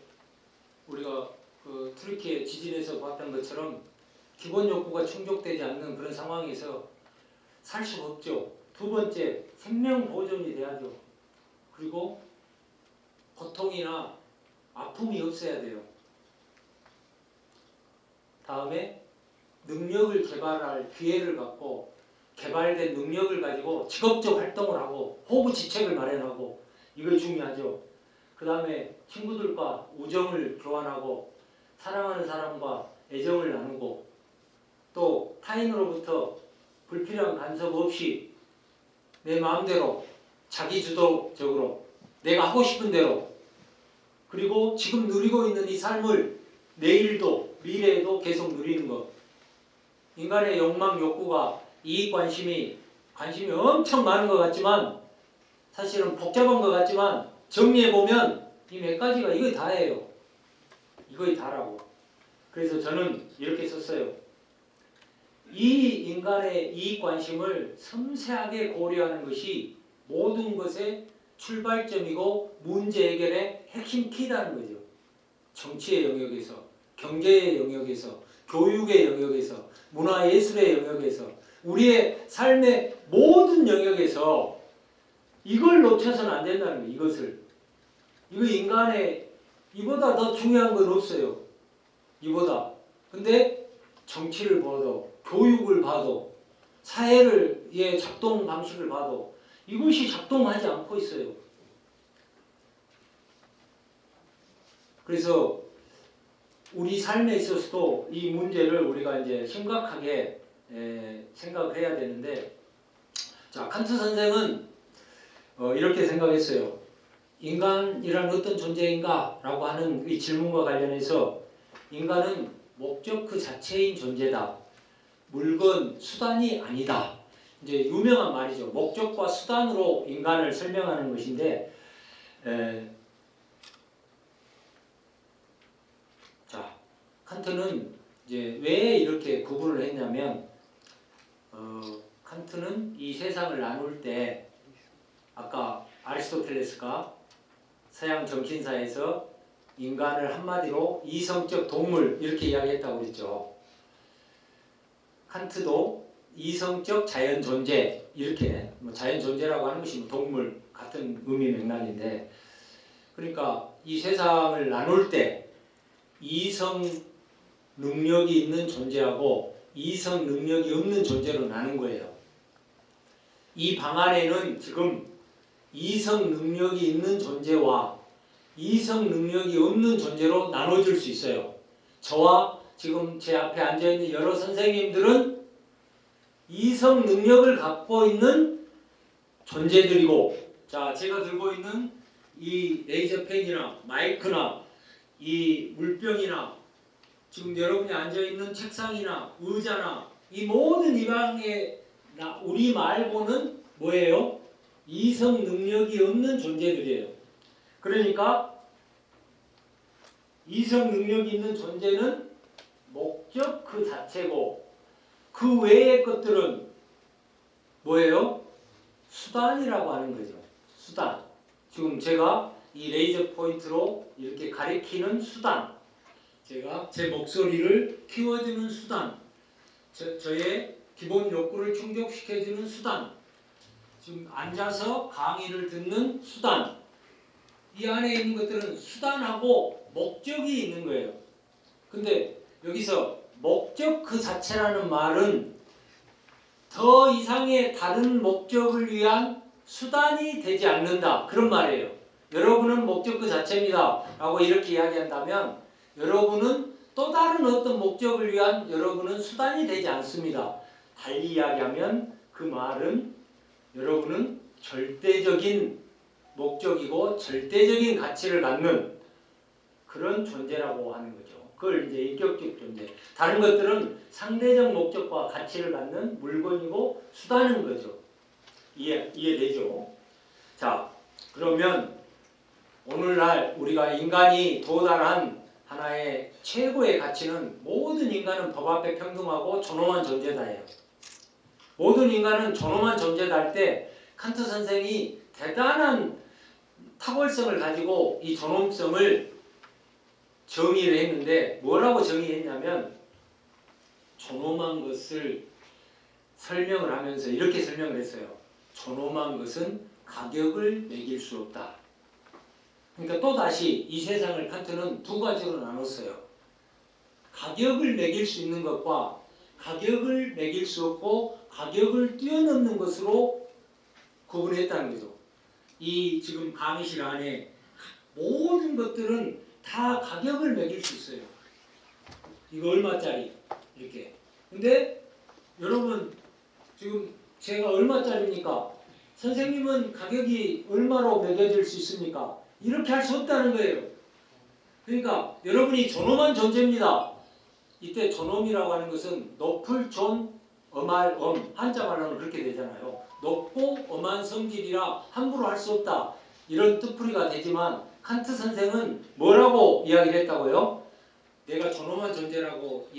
우리가 그 트리키의 지진에서 봤던 것처럼 기본 욕구가 충족되지 않는 그런 상황에서 살 수 없죠. 두 번째, 생명 보존이 돼야죠. 그리고 고통이나 아픔이 없어야 돼요. 다음에 능력을 개발할 기회를 갖고 개발된 능력을 가지고 직업적 활동을 하고 호구지책을 마련하고 이거 중요하죠. 그 다음에 친구들과 우정을 교환하고 사랑하는 사람과 애정을 나누고 또 타인으로부터 불필요한 간섭 없이 내 마음대로 자기주도적으로 내가 하고 싶은 대로 그리고 지금 누리고 있는 이 삶을 내일도 미래에도 계속 누리는 것. 인간의 욕망, 욕구가 이익 관심이 엄청 많은 것 같지만 사실은 복잡한 것 같지만 정리해보면 이 몇 가지가 이거 다예요. 이거의 다라고. 그래서 저는 이렇게 썼어요. 이 인간의 이익 관심을 섬세하게 고려하는 것이 모든 것의 출발점이고 문제 해결의 핵심 키다는 거죠. 정치의 영역에서, 경제의 영역에서, 교육의 영역에서, 문화예술의 영역에서, 우리의 삶의 모든 영역에서 이걸 놓쳐서는 안 된다는 거예요. 이것을. 이거 인간의 이보다 더 중요한 건 없어요. 이보다. 근데 정치를 봐도 교육을 봐도 사회의 작동 방식을 봐도 이것이 작동하지 않고 있어요. 그래서 우리 삶에 있어서도 이 문제를 우리가 이제 심각하게 생각을 해야 되는데, 자, 칸트 선생은 이렇게 생각했어요. 인간이란 어떤 존재인가? 라고 하는 이 질문과 관련해서 인간은 목적 그 자체인 존재다. 물건, 수단이 아니다. 이제 유명한 말이죠. 목적과 수단으로 인간을 설명하는 것인데, 자, 칸트는 이제 왜 이렇게 구분을 했냐면, 칸트는 이 세상을 나눌 때, 아까 아리스토텔레스가 서양 정신사에서 인간을 한마디로 이성적 동물 이렇게 이야기했다고 그랬죠. 칸트도 이성적 자연 존재 이렇게 자연 존재라고 하는 것이 동물 같은 의미 맥락인데, 그러니까 이 세상을 나눌 때 이성 능력이 있는 존재하고 이성 능력이 없는 존재로 나눈 거예요. 이 방안에는 지금 이성 능력이 있는 존재와 이성 능력이 없는 존재로 나눠질 수 있어요. 저와 지금 제 앞에 앉아있는 여러 선생님들은 이성 능력을 갖고 있는 존재들이고, 자, 제가 들고 있는 이 레이저펜이나 마이크나 이 물병이나 지금 여러분이 앉아있는 책상이나 의자나 이 모든 이 방에 우리 말고는 뭐예요? 이성 능력이 없는 존재들이에요. 그러니까 이성 능력이 있는 존재는 목적 그 자체고 그 외의 것들은 뭐예요? 수단이라고 하는 거죠. 수단. 지금 제가 이 레이저 포인트로 이렇게 가리키는 수단, 제가 제 목소리를 키워주는 수단, 저의 기본 욕구를 충족시켜주는 수단, 지금 앉아서 강의를 듣는 수단, 이 안에 있는 것들은 수단하고 목적이 있는 거예요. 근데 여기서 목적 그 자체라는 말은 더 이상의 다른 목적을 위한 수단이 되지 않는다, 그런 말이에요. 여러분은 목적 그 자체입니다 라고 이렇게 이야기한다면 여러분은 또 다른 어떤 목적을 위한 여러분은 수단이 되지 않습니다. 달리 이야기하면 그 말은 여러분은 절대적인 목적이고 절대적인 가치를 갖는 그런 존재라고 하는 거죠. 그걸 이제 인격적 존재. 다른 것들은 상대적 목적과 가치를 갖는 물건이고 수단인 거죠. 이해되죠? 자, 그러면 오늘날 우리가 인간이 도달한 하나의 최고의 가치는 모든 인간은 법 앞에 평등하고 존엄한 존재다예요. 모든 인간은 존엄한 존재다 할 때 칸트 선생이 대단한 탁월성을 가지고 이 존엄성을 정의를 했는데 뭐라고 정의했냐면 존엄한 것을 설명을 하면서 이렇게 설명을 했어요. 존엄한 것은 가격을 매길 수 없다. 그러니까 또다시 이 세상을 칸트는 두 가지로 나눴어요. 가격을 매길 수 있는 것과 가격을 매길 수 없고 가격을 뛰어넘는 것으로 구분했다는 거죠. 이 지금 강의실 안에 모든 것들은 다 가격을 매길 수 있어요. 이거 얼마짜리 이렇게. 근데 여러분 지금 제가 얼마짜리입니까? 선생님은 가격이 얼마로 매겨질 수 있습니까? 이렇게 할 수 없다는 거예요. 그러니까 여러분이 존엄한 존재입니다. 이때 존엄이라고 하는 것은 높을 존, 엄할 엄, 한자 말로는 그렇게 되잖아요. 높고 엄한 성질이라 함부로 할 수 없다. 이런 뜻풀이가 되지만 칸트 선생은 뭐라고 이야기를 했다고요? 내가 존엄한 존재라고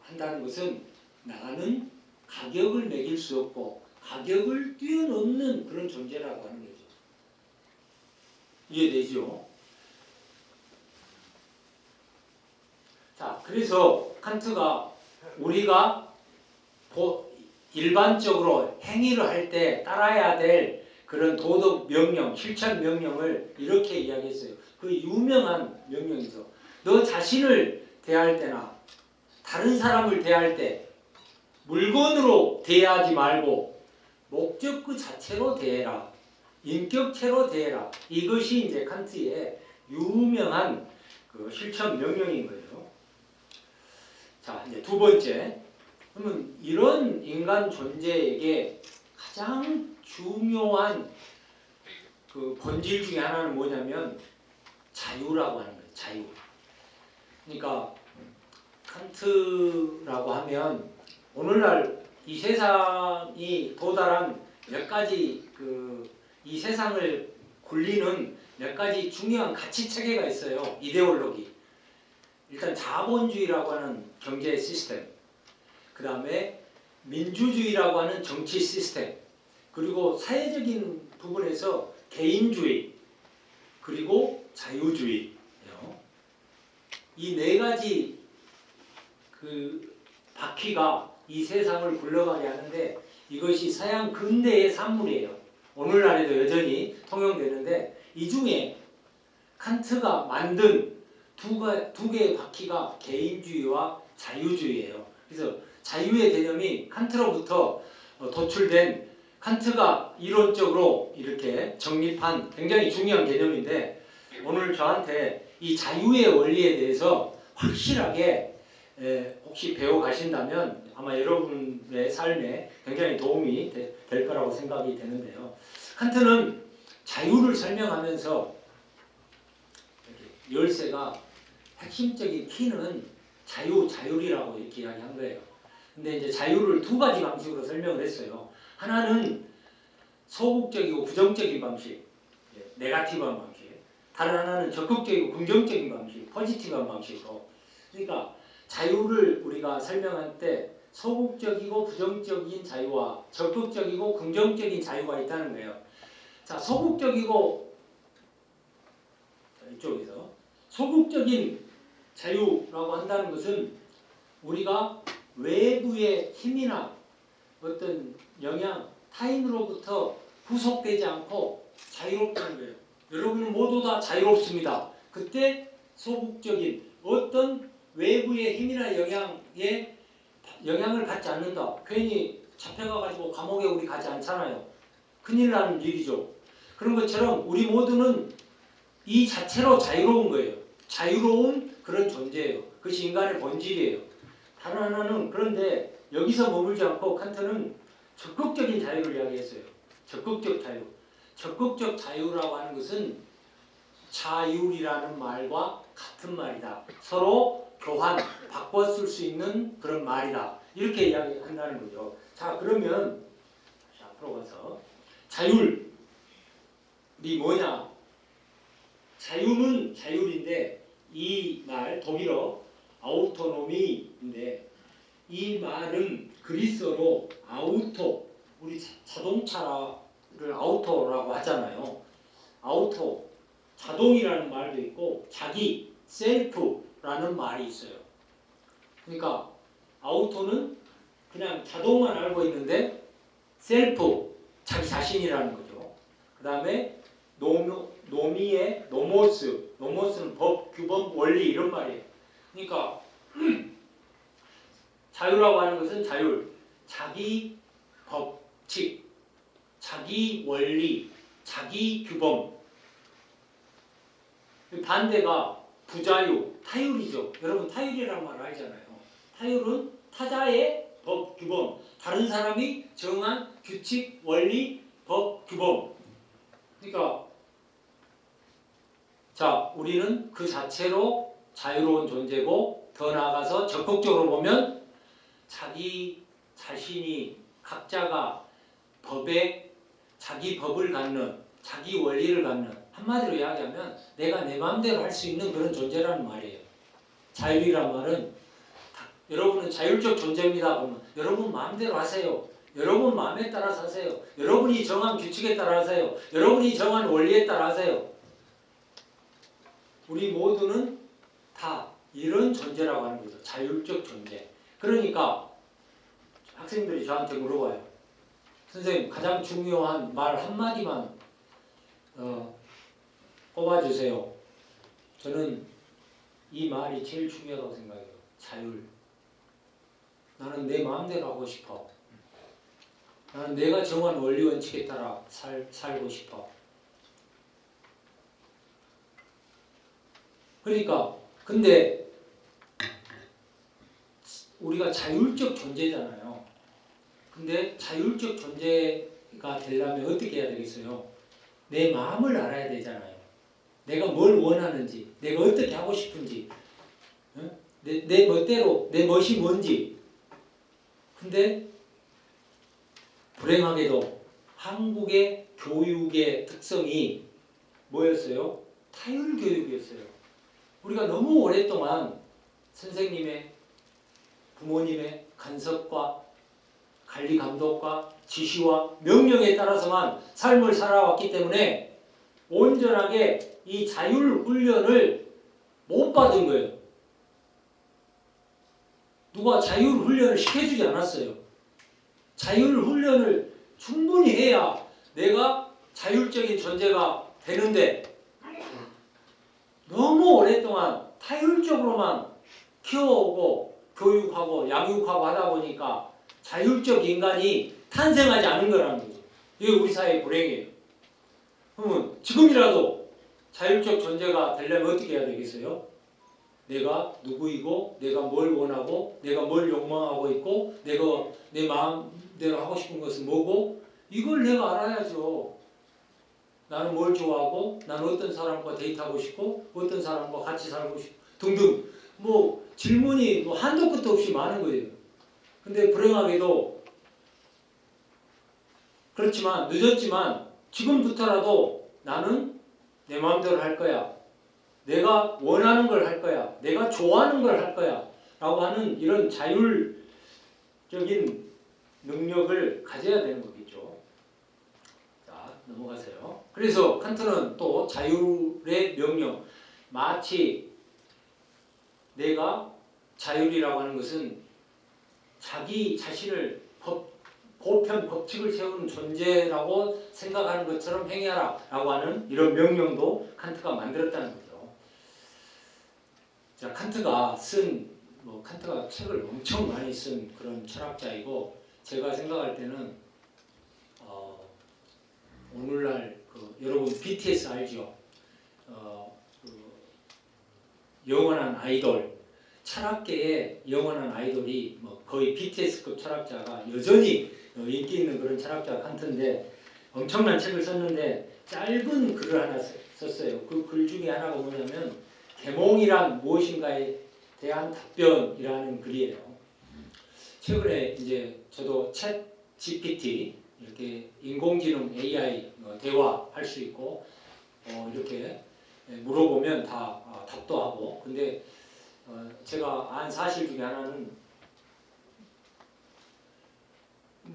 한다는 것은 나는 가격을 매길 수 없고 가격을 뛰어넘는 그런 존재라고 하는 거죠. 이해되죠? 자, 그래서 칸트가 우리가 일반적으로 행위를 할 때 따라야 될 그런 도덕 명령, 실천 명령을 이렇게 이야기했어요. 그 유명한 명령이죠. 너 자신을 대할 때나 다른 사람을 대할 때 물건으로 대하지 말고 목적 그 자체로 대해라. 인격체로 대해라. 이것이 이제 칸트의 유명한 그 실천 명령인 거예요. 자, 이제 두 번째. 그러면 이런 인간 존재에게 가장 중요한 그 본질 중에 하나는 뭐냐면 자유라고 하는 거예요. 자유. 그러니까 칸트라고 하면 오늘날 이 세상이 도달한 몇 가지 이 세상을 굴리는 몇 가지 중요한 가치 체계가 있어요. 이데올로기. 일단 자본주의라고 하는 경제 시스템, 그 다음에 민주주의라고 하는 정치 시스템, 그리고 사회적인 부분에서 개인주의, 그리고 자유주의. 이 네 가지 그 바퀴가 이 세상을 굴러가게 하는데 이것이 서양 근대의 산물이에요. 오늘날에도 여전히 통용되는데 이 중에 칸트가 만든 두 개의 바퀴가 개인주의와 자유주의예요. 그래서 자유의 개념이 칸트로부터 도출된 칸트가 이론적으로 이렇게 정립한 굉장히 중요한 개념인데 오늘 저한테 이 자유의 원리에 대해서 확실하게 혹시 배워가신다면 아마 여러분의 삶에 굉장히 도움이 될 거라고 생각이 되는데요. 칸트는 자유를 설명하면서 열쇠가 핵심적인 키는 자율이라고 이렇게 이야기한 거예요. 근데 이제 자유를 두 가지 방식으로 설명을 했어요. 하나는 소극적이고 부정적인 방식, 네거티브한 방식. 다른 하나는 적극적이고 긍정적인 방식, 포지티브한 방식으로. 그러니까 자유를 우리가 설명할 때 소극적이고 부정적인 자유와 적극적이고 긍정적인 자유가 있다는 거예요. 자, 소극적이고 이쪽에서 소극적인 자유라고 한다는 것은 우리가 외부의 힘이나 어떤 영향, 타인으로부터 구속되지 않고 자유롭다는 거예요. 여러분은 모두 다 자유롭습니다. 그때 소극적인 어떤 외부의 힘이나 영향을 받지 않는다. 괜히 잡혀가지고 감옥에 우리 가지 않잖아요. 큰일 나는 일이죠. 그런 것처럼 우리 모두는 이 자체로 자유로운 거예요. 자유로운 그런 존재예요. 그것이 인간의 본질이에요. 다른 하나는 그런데 여기서 머물지 않고 칸트는 적극적인 자유를 이야기했어요. 적극적 자유. 적극적 자유라고 하는 것은 자율이라는 말과 같은 말이다. 서로 교환, 바꿔 쓸 수 있는 그런 말이다. 이렇게 이야기한다는 거죠. 자, 그러면 앞으로 가서 자율이 뭐냐? 자유는 자율인데 이 말 독일어 아우토노미인데 이 말은 그리스어로 아우토, 우리 자동차를 아우토라고 하잖아요. 아우토, 자동이라는 말도 있고 자기, 셀프라는 말이 있어요. 그러니까 아우토는 그냥 자동만 알고 있는데 셀프, 자기 자신이라는 거죠. 그 다음에 노미의 노모스는 법, 규범, 원리 이런 말이에요. 그러니까 자유라고 하는 것은 자율, 자기 법칙, 자기 원리, 자기 규범. 반대가 부자유, 타율이죠. 여러분 타율이라는 말 알잖아요. 타율은 타자의 법, 규범, 다른 사람이 정한 규칙, 원리, 법, 규범. 그러니까 자, 우리는 그 자체로 자유로운 존재고 더 나아가서 적극적으로 보면 자기 자신이 각자가 자기 법을 갖는, 자기 원리를 갖는, 한마디로 이야기하면 내가 내 마음대로 할 수 있는 그런 존재라는 말이에요. 자율이란 말은 여러분은 자율적 존재입니다. 그러면 여러분 마음대로 하세요. 여러분 마음에 따라서 하세요. 여러분이 정한 규칙에 따라 하세요. 여러분이 정한 원리에 따라 하세요. 우리 모두는 다 이런 존재라고 하는 거죠. 자율적 존재. 그러니까 학생들이 저한테 물어봐요. 선생님, 가장 중요한 말 한마디만 꼽아주세요. 저는 이 말이 제일 중요하다고 생각해요. 자율. 나는 내 마음대로 하고 싶어. 나는 내가 정한 원리 원칙에 따라 살고 싶어. 그러니까 근데 우리가 자율적 존재잖아요. 근데 자율적 존재가 되려면 어떻게 해야 되겠어요? 내 마음을 알아야 되잖아요. 내가 뭘 원하는지, 내가 어떻게 하고 싶은지, 내 멋대로 내 멋이 뭔지. 근데 불행하게도 한국의 교육의 특성이 뭐였어요? 타율 교육이었어요. 우리가 너무 오랫동안 선생님의, 부모님의 간섭과 관리 감독과 지시와 명령에 따라서만 삶을 살아왔기 때문에 온전하게 이 자율 훈련을 못 받은 거예요. 누가 자율 훈련을 시켜주지 않았어요. 자율 훈련을 충분히 해야 내가 자율적인 존재가 되는데 너무 오랫동안 타율적으로만 키워오고 교육하고 양육하고 하다 보니까 자율적 인간이 탄생하지 않은 거라는 거죠. 이게 우리 사회의 불행이에요. 그러면 지금이라도 자율적 존재가 되려면 어떻게 해야 되겠어요? 내가 누구이고, 내가 뭘 원하고, 내가 뭘 욕망하고 있고, 내가 내 마음대로 하고 싶은 것은 뭐고, 이걸 내가 알아야죠. 나는 뭘 좋아하고, 나는 어떤 사람과 데이트하고 싶고, 어떤 사람과 같이 살고 싶고, 등등. 뭐 질문이 뭐 한도 끝도 없이 많은 거예요. 근데 불행하게도 그렇지만 늦었지만 지금부터라도 나는 내 마음대로 할 거야. 내가 원하는 걸 할 거야. 내가 좋아하는 걸 할 거야. 라고 하는 이런 자율적인 능력을 가져야 되는 거겠죠. 자, 넘어가세요. 그래서 칸트는 또 자율의 명령, 마치 내가 자율이라고 하는 것은 자기 자신을 보편 법칙을 세우는 존재라고 생각하는 것처럼 행해라 라고 하는 이런 명령도 칸트가 만들었다는 거죠. 자, 칸트가 책을 엄청 많이 쓴 그런 철학자이고, 제가 생각할 때는 오늘날 여러분 BTS 알죠? 영원한 아이돌, 철학계의 영원한 아이돌이 거의 BTS급 철학자가 여전히 인기 있는 그런 철학자가 칸트인데, 엄청난 책을 썼는데 짧은 글을 하나 썼어요. 그 글 중에 하나가 뭐냐면 계몽이란 무엇인가에 대한 답변이라는 글이에요. 최근에 이제 저도 챗 GPT 이렇게 인공지능 AI 대화할 수 있고 이렇게 물어보면 다 답도 하고, 근데 제가 안 사실 중에 하나는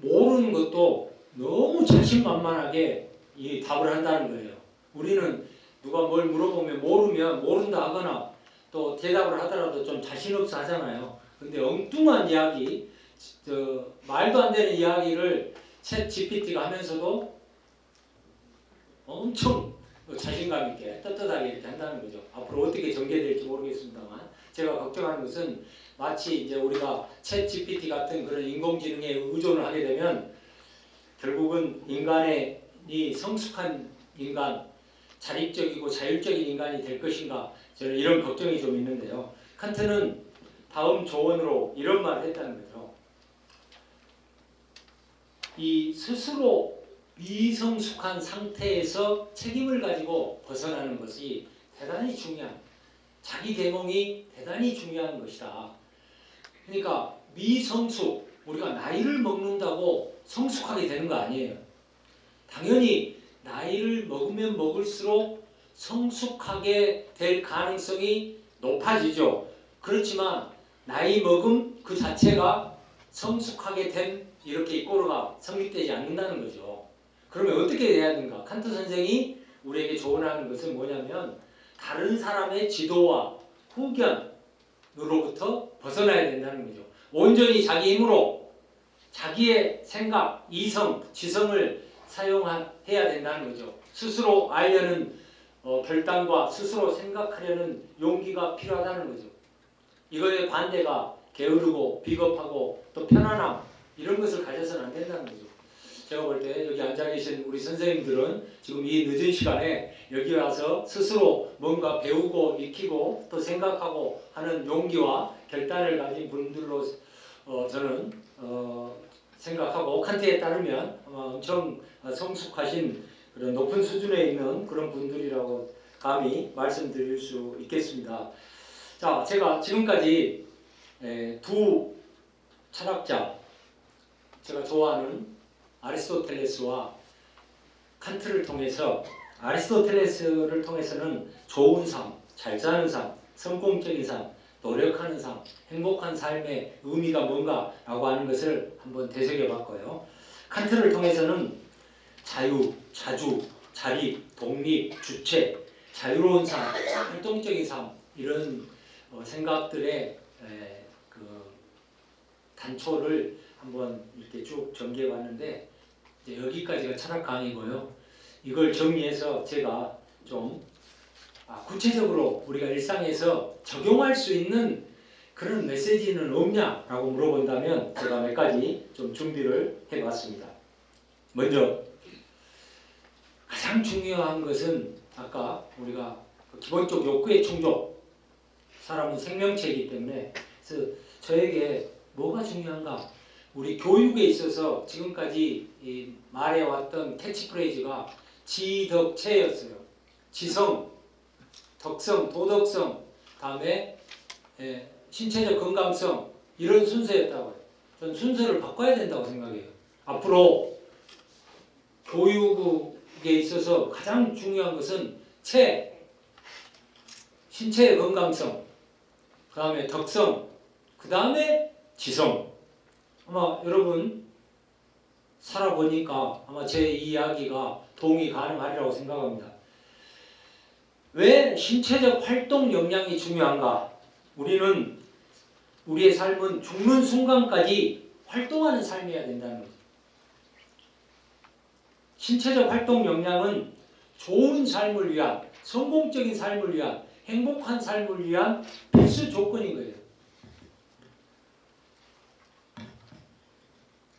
모르는 것도 너무 자신만만하게 이 답을 한다는 거예요. 우리는 누가 뭘 물어보면 모르면 모른다 하거나 또 대답을 하더라도 좀 자신 없어 하잖아요. 근데 엉뚱한 이야기, 말도 안 되는 이야기를 챗 GPT가 하면서도 엄청 자신감 있게 떳떳하게 이렇게 한다는 거죠. 앞으로 어떻게 전개될지 모르겠습니다만, 제가 걱정하는 것은 마치 이제 우리가 챗 GPT 같은 그런 인공지능에 의존을 하게 되면 결국은 인간이 성숙한 인간, 자립적이고 자율적인 인간이 될 것인가, 저는 이런 걱정이 좀 있는데요. 칸트는 다음 조언으로 이런 말을 했다는 거죠. 이 스스로 미성숙한 상태에서 책임을 가지고 벗어나는 것이 대단히 중요한, 자기 계몽이 대단히 중요한 것이다. 그러니까 미성숙, 우리가 나이를 먹는다고 성숙하게 되는 거 아니에요. 당연히 나이를 먹으면 먹을수록 성숙하게 될 가능성이 높아지죠. 그렇지만 나이 먹음 그 자체가 성숙하게 된 이렇게 이꼬르가 성립되지 않는다는 거죠. 그러면 어떻게 해야 되는가? 칸트 선생이 우리에게 조언하는 것은 뭐냐면 다른 사람의 지도와 후견으로부터 벗어나야 된다는 거죠. 온전히 자기 힘으로 자기의 생각, 이성, 지성을 사용해야 된다는 거죠. 스스로 알려는 결단과 스스로 생각하려는 용기가 필요하다는 거죠. 이거의 반대가 게으르고 비겁하고 또 편안함, 이런 것을 가져서는 안 된다는 거죠. 제가 볼 때 여기 앉아 계신 우리 선생님들은 지금 이 늦은 시간에 여기 와서 스스로 뭔가 배우고 익히고 또 생각하고 하는 용기와 결단을 가진 분들로 저는 생각하고, 칸트에 따르면 아마 엄청 성숙하신 그런 높은 수준에 있는 그런 분들이라고 감히 말씀드릴 수 있겠습니다. 자, 제가 지금까지 두 철학자, 제가 좋아하는 아리스토텔레스와 칸트를 통해서, 아리스토텔레스를 통해서는 좋은 삶, 잘 사는 삶, 성공적인 삶, 노력하는 삶, 행복한 삶의 의미가 뭔가라고 하는 것을 한번 되새겨봤고요. 칸트를 통해서는 자유, 자주, 자립, 독립, 주체, 자유로운 삶, 활동적인 삶, 이런 생각들의 그 단초를 한번 이렇게 쭉 전개해봤는데, 이제 여기까지가 철학 강의고요. 이걸 정리해서 제가 좀 구체적으로 우리가 일상에서 적용할 수 있는 그런 메시지는 없냐라고 물어본다면 제가 몇 가지 좀 준비를 해봤습니다. 먼저 가장 중요한 것은 아까 우리가 기본적 욕구의 충족, 사람은 생명체이기 때문에, 그래서 저에게 뭐가 중요한가? 우리 교육에 있어서 지금까지 말해왔던 캐치프레이즈가 지덕체였어요. 지성, 덕성, 도덕성, 다음에 신체적 건강성, 이런 순서였다고요. 저는 순서를 바꿔야 된다고 생각해요. 앞으로 교육에 있어서 가장 중요한 것은 신체의 건강성, 그 다음에 덕성, 그 다음에 지성. 아마 여러분 살아보니까 아마 제 이야기가 동의 가능하리라고 생각합니다. 왜 신체적 활동 역량이 중요한가? 우리의 삶은 죽는 순간까지 활동하는 삶이어야 된다는 거죠. 신체적 활동 역량은 좋은 삶을 위한, 성공적인 삶을 위한, 행복한 삶을 위한 필수 조건인 거예요.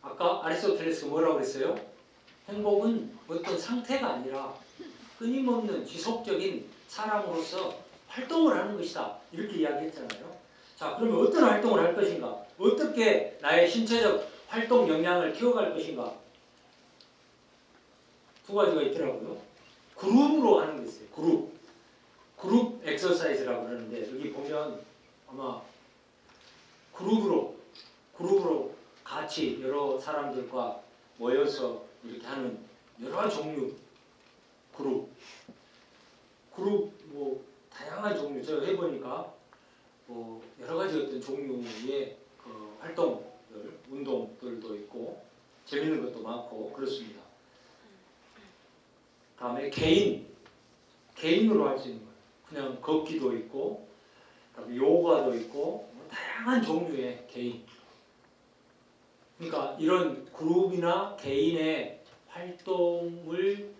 아까 아리스토텔레스가 뭐라고 그랬어요? 행복은 어떤 상태가 아니라 끊임없는 지속적인 사람으로서 활동을 하는 것이다. 이렇게 이야기했잖아요. 자, 그러면 어떤 활동을 할 것인가? 어떻게 나의 신체적 활동 역량을 키워갈 것인가? 두 가지가 있더라고요. 그룹으로 하는 게 있어요. 그룹 엑서사이즈라고 그러는데 여기 보면 아마 그룹으로 같이 여러 사람들과 모여서 이렇게 하는 여러 종류 그룹 뭐 다양한 종류 제가 해보니까 뭐 여러 가지 어떤 종류의 그 활동들 운동들도 있고 재밌는 것도 많고 그렇습니다. 다음에 개인으로 할 수 있는 거예요. 그냥 걷기도 있고 그다음에 요가도 있고 뭐 다양한 종류의 개인. 그러니까 이런 그룹이나 개인의 활동을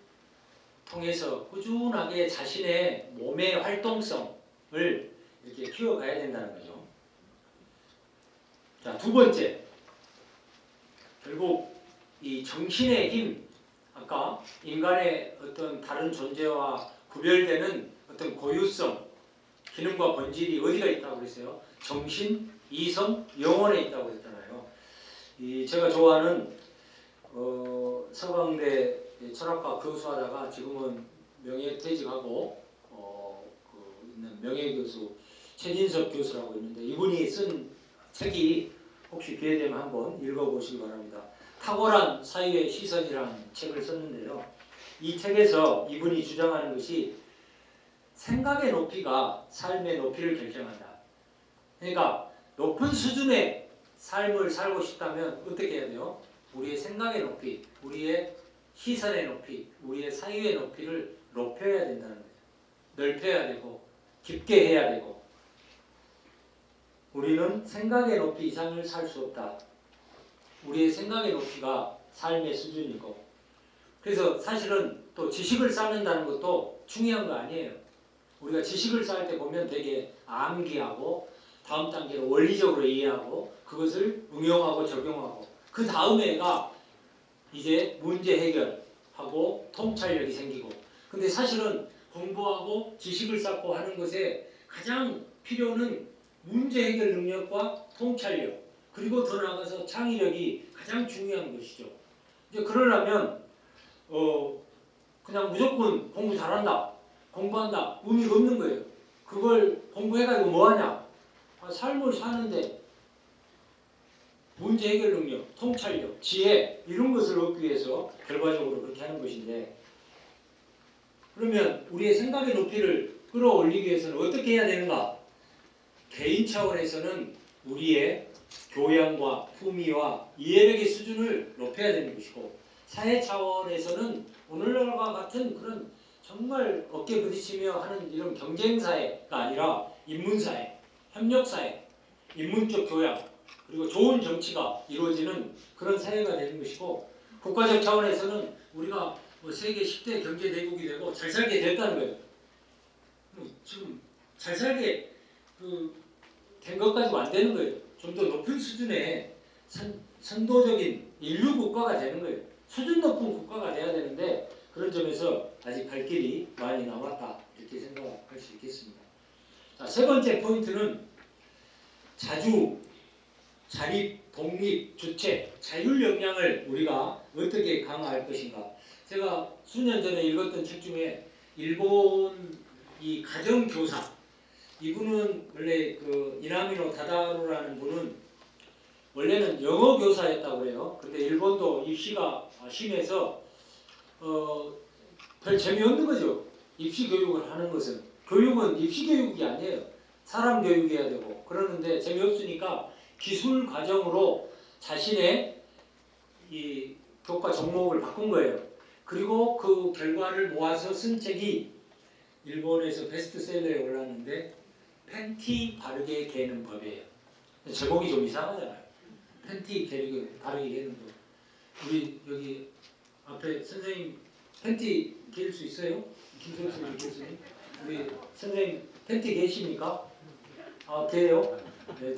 통해서 꾸준하게 자신의 몸의 활동성을 이렇게 키워가야 된다는 거죠. 자, 두 번째, 결국 이 정신의 힘, 아까 인간의 어떤 다른 존재와 구별되는 어떤 고유성, 기능과 본질이 어디가 있다고 그랬어요? 정신, 이성, 영혼에 있다고 했잖아요. 제가 좋아하는 서강대 철학과 교수하다가 지금은 명예퇴직하고 있는 명예교수 최진석 교수라고 있는데 이분이 쓴 책이 혹시 기회되면 한번 읽어보시기 바랍니다. 탁월한 사유의 시선이라는 책을 썼는데요. 이 책에서 이분이 주장하는 것이 생각의 높이가 삶의 높이를 결정한다. 그러니까 높은 수준의 삶을 살고 싶다면 어떻게 해야 돼요? 우리의 생각의 높이, 우리의 시선의 높이, 우리의 사유의 높이를 높여야 된다는 거예요. 넓혀야 되고 깊게 해야 되고 우리는 생각의 높이 이상을 살 수 없다. 우리의 생각의 높이가 삶의 수준이고 그래서 사실은 또 지식을 쌓는다는 것도 중요한 거 아니에요. 우리가 지식을 쌓을 때 보면 되게 암기하고 다음 단계로 원리적으로 이해하고 그것을 응용하고 적용하고 그 다음에가 이제 문제 해결하고 통찰력이 생기고 근데 사실은 공부하고 지식을 쌓고 하는 것에 가장 필요는 문제 해결 능력과 통찰력 그리고 더 나아가서 창의력이 가장 중요한 것이죠. 이제 그러려면 그냥 무조건 공부 잘한다 공부한다 의미가 없는 거예요. 그걸 공부해가지고 뭐하냐 삶을 사는데 문제 해결 능력, 통찰력, 지혜 이런 것을 얻기 위해서 결과적으로 그렇게 하는 것인데 그러면 우리의 생각의 높이를 끌어올리기 위해서는 어떻게 해야 되는가? 개인 차원에서는 우리의 교양과 품위와 이해력의 수준을 높여야 되는 것이고 사회 차원에서는 오늘날과 같은 그런 정말 어깨 부딪히며 하는 이런 경쟁사회가 아니라 인문사회, 협력사회, 인문적 교양 그리고 좋은 정치가 이루어지는 그런 사회가 되는 것이고 국가적 차원에서는 우리가 세계 10대 경제대국이 되고 잘 살게 됐다는 거예요. 지금 잘 살게 된 것까지도 안 되는 거예요. 좀 더 높은 수준의 선도적인 인류 국가가 되는 거예요. 수준 높은 국가가 돼야 되는데 그런 점에서 아직 갈 길이 많이 남았다 이렇게 생각할 수 있겠습니다. 자, 세 번째 포인트는 자주, 자립, 독립, 주체, 자율 역량을 우리가 어떻게 강화할 것인가. 제가 수년 전에 읽었던 책 중에 일본 이 가정교사 이분은 원래 그 이나미노 다다루라는 분은 원래는 영어 교사였다고 해요. 근데 일본도 입시가 심해서 별 재미없는 거죠. 입시 교육을 하는 것은 교육은 입시 교육이 아니에요. 사람 교육해야 되고 그러는데 재미없으니까 기술 과정으로 자신의 이 교과 종목을 바꾼 거예요. 그리고 그 결과를 모아서 쓴 책이 일본에서 베스트셀러에 올랐는데 팬티 바르게 개는 법이에요. 제목이 좀 이상하잖아요. 팬티 바르게 개는 법. 우리 여기 앞에 선생님 팬티 개일 수 있어요? 김성수 교수님? 우리 선생님 팬티 개십니까? 아 개요? 네,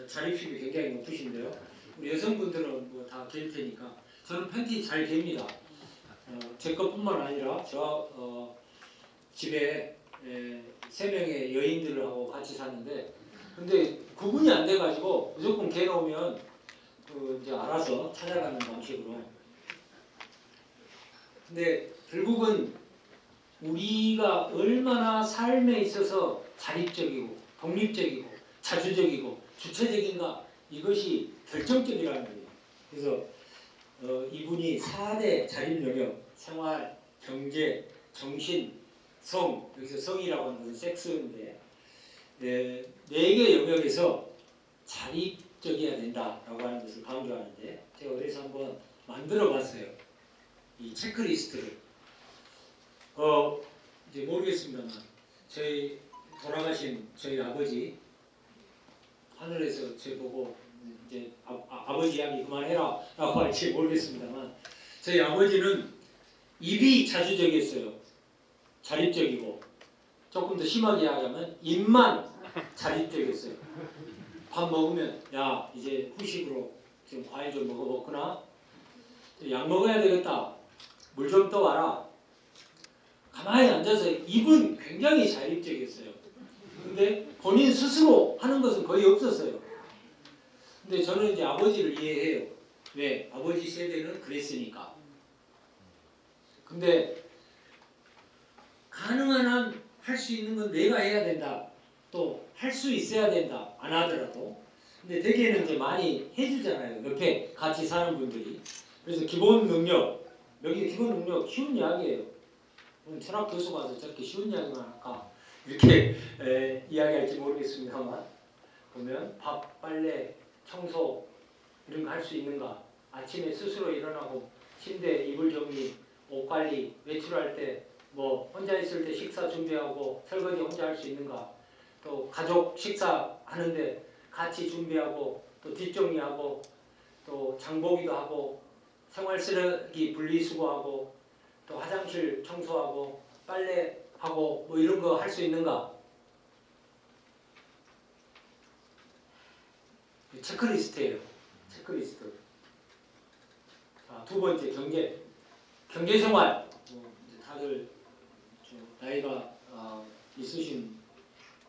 자립심이 굉장히 높으신데요. 우리 여성분들은 뭐 다 갤 테니까 저는 팬티 잘 갭니다. 제 것뿐만 아니라 저 집에 3명의 여인들하고 같이 사는데 근데 구분이 안 돼가지고 무조건 개 놓으면 이제 알아서 찾아가는 방식으로. 근데 결국은 우리가 얼마나 삶에 있어서 자립적이고 독립적이고 자주적이고 주체적인가 이것이 결정적이라는 거예요. 그래서 이분이 4대 자립 영역 생활, 경제, 정신, 성 여기서 성이라고 하는 것은 섹스인데 4개 영역에서 자립적이어야 된다라고 하는 것을 강조하는데 제가 그래서 한번 만들어봤어요. 이 체크리스트를 이제 모르겠습니다만 저희 돌아가신 저희 아버지 하늘에서 제 보고 이제 아버지 이야기 그만해라 라고 할지 모르겠습니다만 저희 아버지는 입이 자주적이었어요. 자립적이고 조금 더 심하게 이야기하면 입만 자립적이었어요. 밥 먹으면 야 이제 후식으로 지금 과일 좀 먹어봤구나. 약 먹어야 되겠다. 물 좀 떠와라. 가만히 앉아서 입은 굉장히 자립적이었어요. 근데 본인 스스로 하는 것은 거의 없었어요. 근데 저는 이제 아버지를 이해해요. 왜? 아버지 세대는 그랬으니까. 근데 가능한 한 할 수 있는 건 내가 해야 된다. 또 할 수 있어야 된다. 안 하더라도. 근데 대개는 이제 많이 해주잖아요. 옆에 같이 사는 분들이. 그래서 기본 능력. 여기 기본 능력 쉬운 이야기예요. 철학 교수 가서 저렇게 쉬운 이야기만 할까? 이렇게 이야기할지 모르겠습니다만 보면 밥, 빨래, 청소 이런 거 할 수 있는가? 아침에 스스로 일어나고 침대, 이불 정리, 옷 관리, 외출할 때 뭐 혼자 있을 때 식사 준비하고 설거지 혼자 할 수 있는가? 또 가족 식사 하는데 같이 준비하고 또 뒷정리하고 또 장보기도 하고 생활 쓰레기 분리수거하고 또 화장실 청소하고 빨래하고 뭐 이런 거 할 수 있는가? 체크리스트예요. 체크리스트. 자, 두 번째 경제생활. 다들 나이가 있으신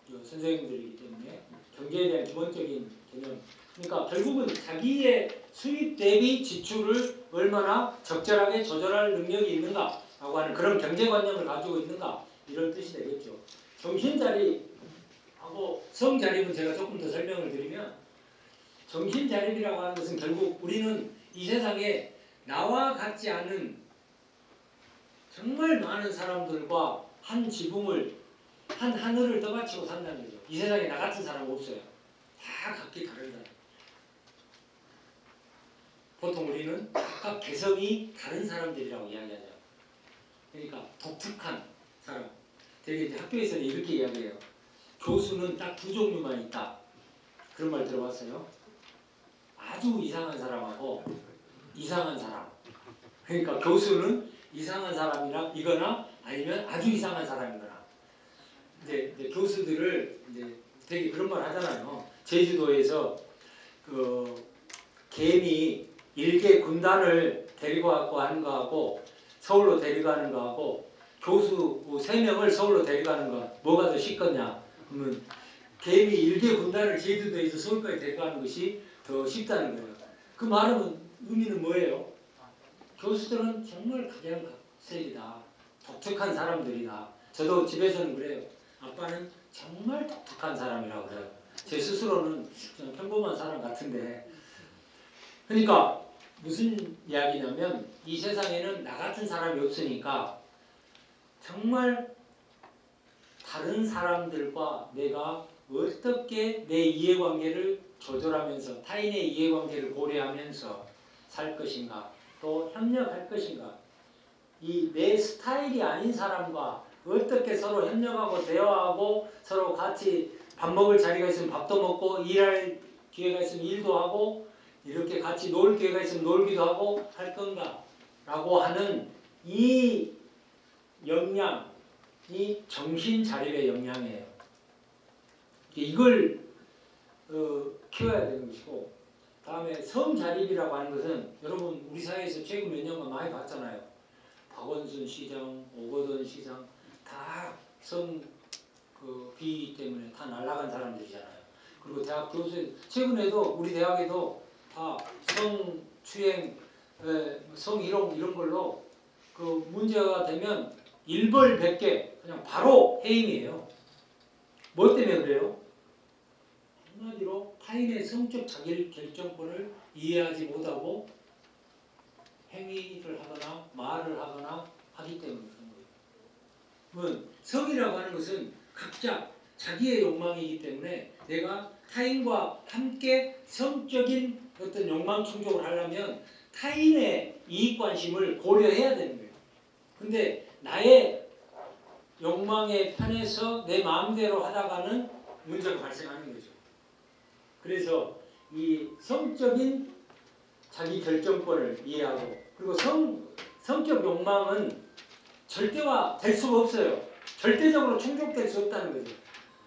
선생님들이기 때문에 경제에 대한 기본적인 개념. 그러니까 결국은 자기의 수입 대비 지출을 얼마나 적절하게 조절할 능력이 있는가라고 하는 그런 경제관념을 가지고 있는가 이런 뜻이 되겠죠. 정신자립하고 성자립은 제가 조금 더 설명을 드리면 정신자립이라고 하는 것은 결국 우리는 이 세상에 나와 같지 않은 정말 많은 사람들과 한 지붕을 한 하늘을 떠받치고 산다는 거죠. 이 세상에 나 같은 사람 없어요. 다 각기 다른 사람. 보통 우리는 각각 개성이 다른 사람들이라고 이야기하죠. 그러니까 독특한 사람. 되게 이제 학교에서는 이렇게 이야기해요. 교수는 딱 2종류만 있다. 그런 말 들어봤어요? 아주 이상한 사람하고 이상한 사람. 그러니까 교수는 이상한 사람이거나 아니면 아주 이상한 사람이거나. 이제 교수들을 이제 되게 그런 말 하잖아요. 제주도에서 그 개미 일개 군단을 데리고 갖고 하는 거하고 서울로 데려가는 거하고 교수 3명을 서울로 데려가는 거 뭐가 더 쉽겠냐? 그러면 개미 일개 군단을 제주도에서 서울까지 데려가는 것이 더 쉽다는 거예요. 그 말은 의미는 뭐예요? 교수들은 정말 가장 각색이다. 독특한 사람들이다. 저도 집에서는 그래요. 아빠는 정말 독특한 사람이라고 그래요. 제 스스로는 그냥 평범한 사람 같은데. 그러니까 무슨 이야기냐면 이 세상에는 나 같은 사람이 없으니까 정말 다른 사람들과 내가 어떻게 내 이해관계를 조절하면서 타인의 이해관계를 고려하면서 살 것인가, 또 협력할 것인가. 이 내 스타일이 아닌 사람과 어떻게 서로 협력하고 대화하고 서로 같이 밥 먹을 자리가 있으면 밥도 먹고 일할 기회가 있으면 일도 하고 이렇게 같이 놀 기회가 있으면 놀기도 하고 할 건가 라고 하는 이 역량이 정신자립의 역량이에요. 이걸 키워야 되는 것이고, 다음에 성자립이라고 하는 것은 여러분 우리 사회에서 최근 몇 년간 많이 봤잖아요. 박원순 시장, 오거돈 시장 다 성비 때문에 다 날아간 사람들이잖아요. 그리고 대학 교수 최근에도 우리 대학에도 다 성추행, 성희롱 이런 걸로 그 문제가 되면 일벌백계 그냥 바로 해임이에요. 뭐 때문에 그래요? 한마디로 타인의 성적 자기결정권을 이해하지 못하고 행위를 하거나 말을 하거나 하기 때문에 그런 거예요. 성이라고 하는 것은 각자 자기의 욕망이기 때문에 내가 타인과 함께 성적인 어떤 욕망 충족을 하려면 타인의 이익관심을 고려해야 되는 거예요. 근데 나의 욕망에 편해서 내 마음대로 하다가는 문제가 발생하는 거죠. 그래서 이 성적인 자기 결정권을 이해하고, 그리고 성적 욕망은 절대화 될 수가 없어요. 절대적으로 충족될 수 없다는 거죠.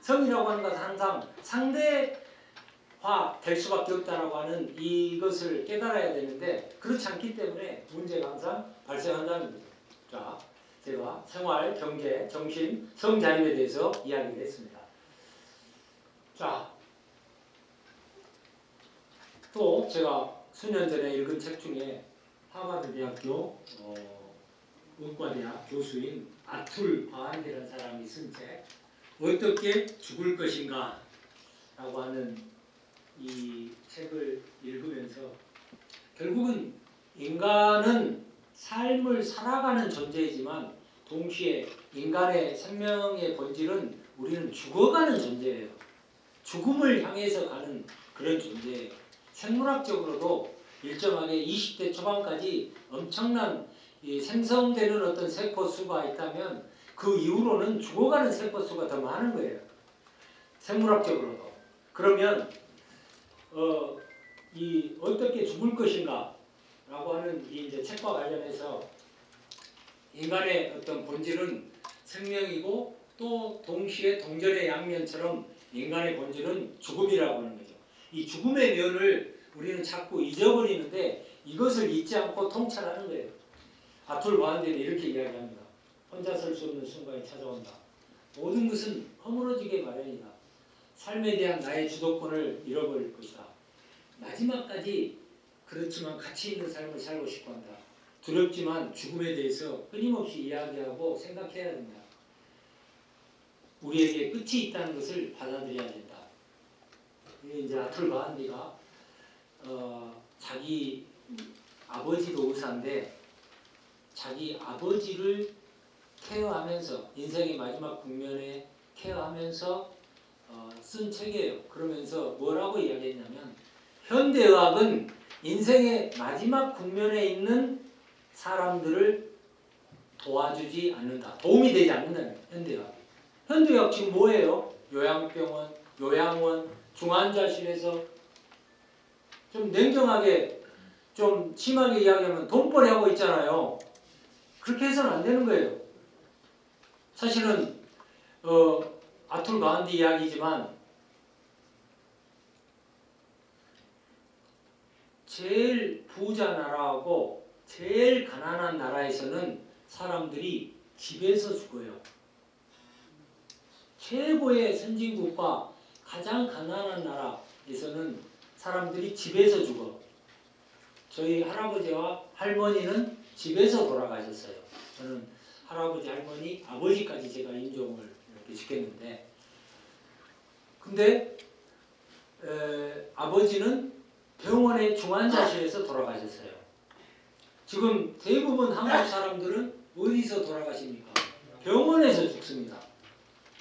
성이라고 하는 것은 항상 상대화 될 수밖에 없다라고 하는 이것을 깨달아야 되는데 그렇지 않기 때문에 문제가 항상 발생한다는 거죠. 자, 제가 생활, 경제, 정신, 성자립에 대해서 이야기를 했습니다. 자, 또 제가 수년 전에 읽은 책 중에 하버드 대학교 의과대학 교수인 아툴 바한디라는 사람이 쓴 책, 어떻게 죽을 것인가 라고 하는 이 책을 읽으면서 결국은 인간은 삶을 살아가는 존재이지만 동시에 인간의 생명의 본질은 우리는 죽어가는 존재예요. 죽음을 향해서 가는 그런 존재예요. 생물학적으로도 일정하게 20대 초반까지 엄청난 생성되는 어떤 세포수가 있다면 그 이후로는 죽어가는 세포수가 더 많은 거예요. 생물학적으로도. 그러면 이 어떻게 죽을 것인가 라고 하는 이 이제 책과 관련해서 인간의 어떤 본질은 생명이고 또 동시에 동전의 양면처럼 인간의 본질은 죽음이라고 하는 거죠. 이 죽음의 면을 우리는 자꾸 잊어버리는데 이것을 잊지 않고 통찰하는 거예요. 아툴 바한디는 이렇게 이야기합니다. 혼자 설 수 없는 순간이 찾아온다. 모든 것은 허물어지게 마련이다. 삶에 대한 나의 주도권을 잃어버릴 것이다. 마지막까지 그렇지만 가치 있는 삶을 살고 싶어 한다. 두렵지만 죽음에 대해서 끊임없이 이야기하고 생각해야 된다. 우리에게 끝이 있다는 것을 받아들여야 된다. 이제 아툴 바한디가 자기 아버지도 의사인데 자기 아버지를 케어하면서 인생의 마지막 국면에 케어하면서 쓴 책이에요. 그러면서 뭐라고 이야기했냐면 현대의학은 인생의 마지막 국면에 있는 사람들을 도와주지 않는다. 도움이 되지 않는다는 현대의학. 현대의학 지금 뭐예요? 요양병원, 요양원, 중환자실에서 좀 냉정하게 좀 심하게 이야기하면 돈벌이 하고 있잖아요. 그렇게 해서는 안 되는 거예요. 사실은 아툴 바한디 이야기지만 제일 부자 나라하고 제일 가난한 나라에서는 사람들이 집에서 죽어요. 최고의 선진국과 가장 가난한 나라에서는 사람들이 집에서 죽어. 저희 할아버지와 할머니는 집에서 돌아가셨어요. 저는 할아버지, 할머니, 아버지까지 제가 인종을 이렇게 지켰는데, 근데 아버지는 병원의 중환자실에서 돌아가셨어요. 지금 대부분 한국 사람들은 어디서 돌아가십니까? 병원에서 죽습니다.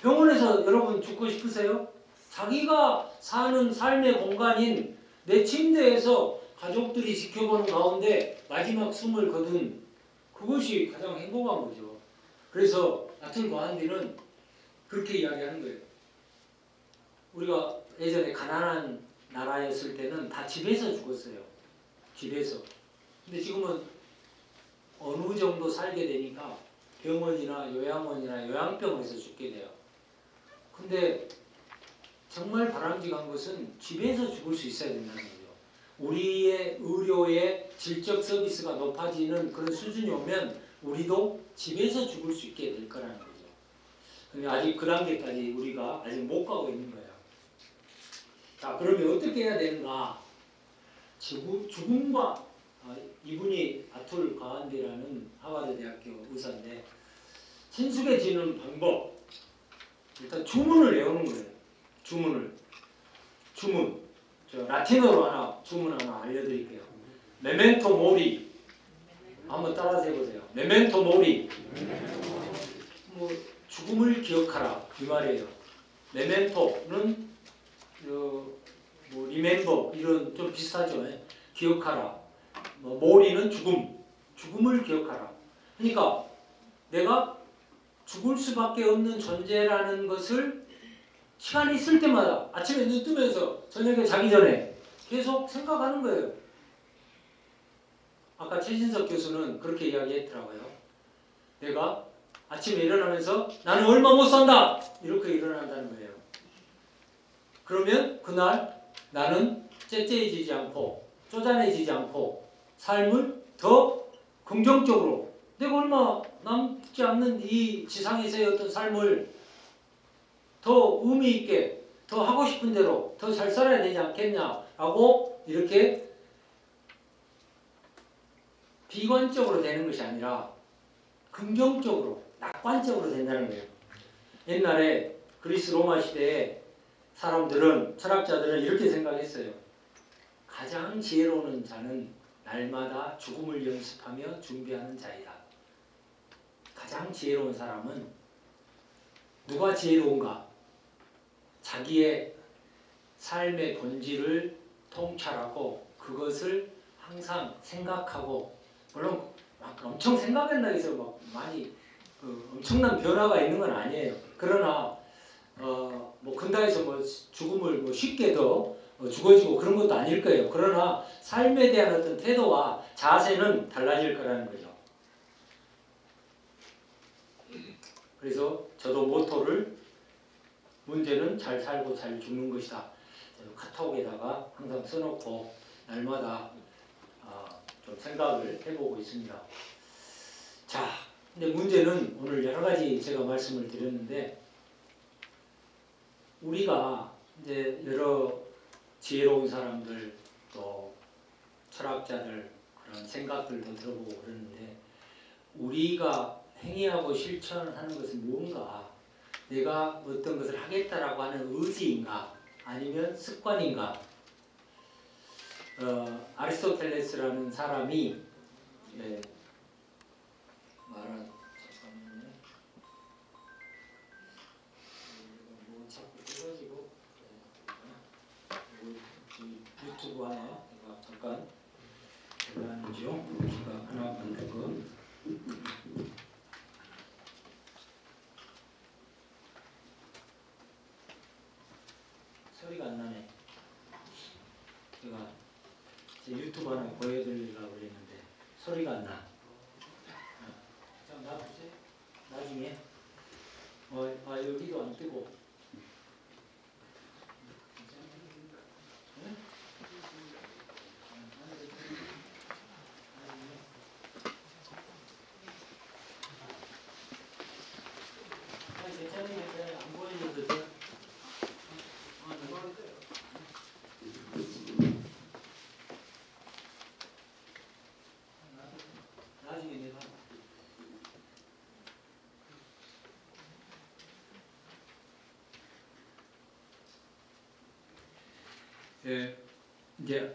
병원에서 여러분 죽고 싶으세요? 자기가 사는 삶의 공간인 내 침대에서 가족들이 지켜보는 가운데 마지막 숨을 거둔 그것이 가장 행복한 거죠. 그래서 아툴 가안디는 그렇게 이야기하는 거예요. 우리가 예전에 가난한 나라였을 때는 다 집에서 죽었어요. 집에서. 근데 지금은 어느 정도 살게 되니까 병원이나 요양원이나 요양병원에서 죽게 돼요. 근데 정말 바람직한 것은 집에서 죽을 수 있어야 된다는 거죠. 우리의 의료의 질적 서비스가 높아지는 그런 수준이 오면 우리도 집에서 죽을 수 있게 될 거라는 거죠. 근데 아직 그 단계까지 우리가 아직 못 가고 있는 거예요. 자, 그러면 어떻게 해야 되는가? 죽음과 이분이 아툴 가안디라는 하버드 대학교 의사인데 친숙해지는 방법, 일단 주문을 외우는 거예요. 주문. 저 라틴어로 하나 주문 하나 알려드릴게요. 메멘토 모리. 한번 따라서 해보세요. 메멘토 모리. 뭐 죽음을 기억하라 이 말이에요. 메멘토는 뭐 리멤버 이런 좀 비슷하죠. 기억하라. 뭐 모리는 죽음을 기억하라. 그러니까 내가 죽을 수밖에 없는 존재라는 것을 시간이 있을 때마다 아침에 눈 뜨면서 저녁에 자기 전에 계속 생각하는 거예요. 아까 최진석 교수는 그렇게 이야기했더라고요. 내가 아침에 일어나면서 나는 얼마 못 산다 이렇게 일어난다는 거예요. 그러면 그날 나는 째째해지지 않고 쪼잔해지지 않고 삶을 더 긍정적으로 내가 얼마 남지 않는 이 지상에서의 어떤 삶을 더 의미 있게 더 하고 싶은 대로 더 잘 살아야 되지 않겠냐라고 이렇게 비관적으로 되는 것이 아니라 긍정적으로 낙관적으로 된다는 거예요. 옛날에 그리스 로마 시대에 사람들은 철학자들은 이렇게 생각했어요. 가장 지혜로운 자는 날마다 죽음을 연습하며 준비하는 자이다. 가장 지혜로운 사람은 누가 지혜로운가? 자기의 삶의 본질을 통찰하고 그것을 항상 생각하고 물론 막 엄청 생각한다고 해서 막 많이 엄청난 변화가 있는 건 아니에요. 그러나 뭐 근다해서 뭐 죽음을 뭐 쉽게 더 죽어지고 그런 것도 아닐 거예요. 그러나 삶에 대한 어떤 태도와 자세는 달라질 거라는 거죠. 그래서 저도 모토를 문제는 잘 살고 잘 죽는 것이다. 카톡에다가 항상 써놓고 날마다 좀 생각을 해보고 있습니다. 자, 근데 문제는 오늘 여러 가지 제가 말씀을 드렸는데 우리가 이제 여러 지혜로운 사람들 또 철학자들 그런 생각들도 들어보고 그러는데 우리가 행위하고 실천하는 것은 무언가 내가 어떤 것을 하겠다라고 하는 의지인가 아니면 습관인가 아리스토텔레스라는 사람이 말한 잠깐만요. 뭐 자꾸 해가지고 유튜브 하나 잠깐 하는죠. 제가 하나 만들고 소리가 안 나네. 제가 제 유튜브 하나 보여드리려고 그랬는데 소리가 안 나. 자, 놔두세요. 나중에 여기도 안 뜨고 괜찮으니까 안 보여줘도 돼. 나중에 내가 이제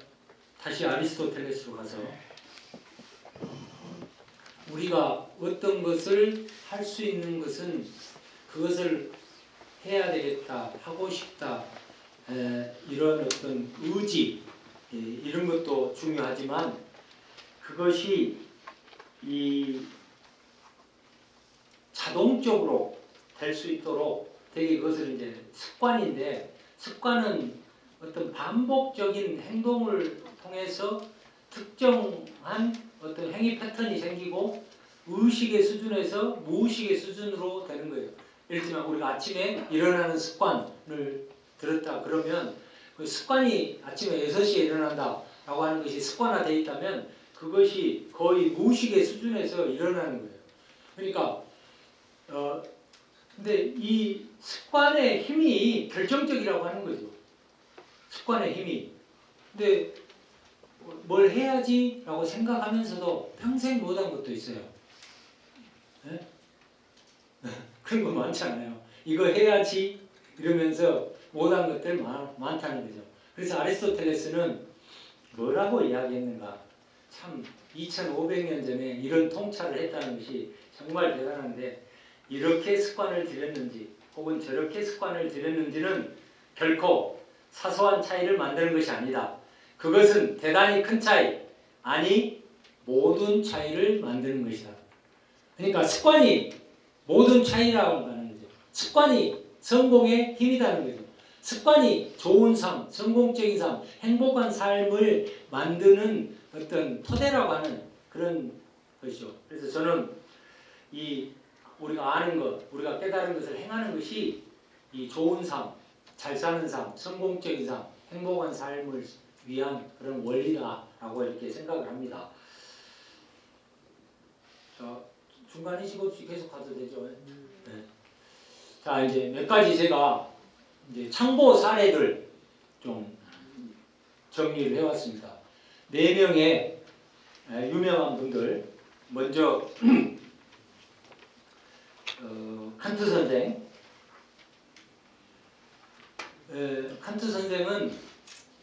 다시 아리스토텔레스로 가서 우리가 어떤 것을 할 수 있는 것은 그것을 해야 되겠다, 하고 싶다 이런 어떤 의지 이런 것도 중요하지만 그것이 이 자동적으로 될 수 있도록 되게 그것을 이제 습관인데, 습관은 어떤 반복적인 행동을 통해서 특정한 어떤 행위 패턴이 생기고 의식의 수준에서 무의식의 수준으로 되는 거예요. 예를 들면 우리가 아침에 일어나는 습관을 들었다 그러면 그 습관이 아침에 6시에 일어난다 라고 하는 것이 습관화되어 있다면 그것이 거의 무의식의 수준에서 일어나는 거예요. 그러니까 근데 이 습관의 힘이 결정적이라고 하는 거죠. 습관의 힘이. 근데 뭘 해야지 라고 생각하면서도 평생 못한 것도 있어요. 네? 그런 거 많잖아요. 이거 해야지 이러면서 못한 것들 많다는 거죠. 그래서 아리스토텔레스는 뭐라고 이야기했는가? 참 2500년 전에 이런 통찰을 했다는 것이 정말 대단한데, 이렇게 습관을 들였는지 혹은 저렇게 습관을 들였는지는 결코 사소한 차이를 만드는 것이 아니다. 그것은 대단히 큰 차이, 아니 모든 차이를 만드는 것이다. 그러니까 습관이 모든 차이라고 하는 거죠. 습관이 성공의 힘이라는 거죠. 습관이 좋은 삶, 성공적인 삶, 행복한 삶을 만드는 어떤 토대라고 하는 그런 것이죠. 그래서 저는 이 우리가 아는 것, 우리가 깨달은 것을 행하는 것이 이 좋은 삶, 잘 사는 삶, 성공적인 삶, 행복한 삶을 위한 그런 원리다라고 이렇게 생각을 합니다. 자, 중간에 식없이 계속 가도 되죠. 네. 자, 이제 몇 가지 제가 이제 참고 사례들 좀 정리를 해왔습니다. 4명의 유명한 분들, 먼저 칸트 선생. 칸트 선생은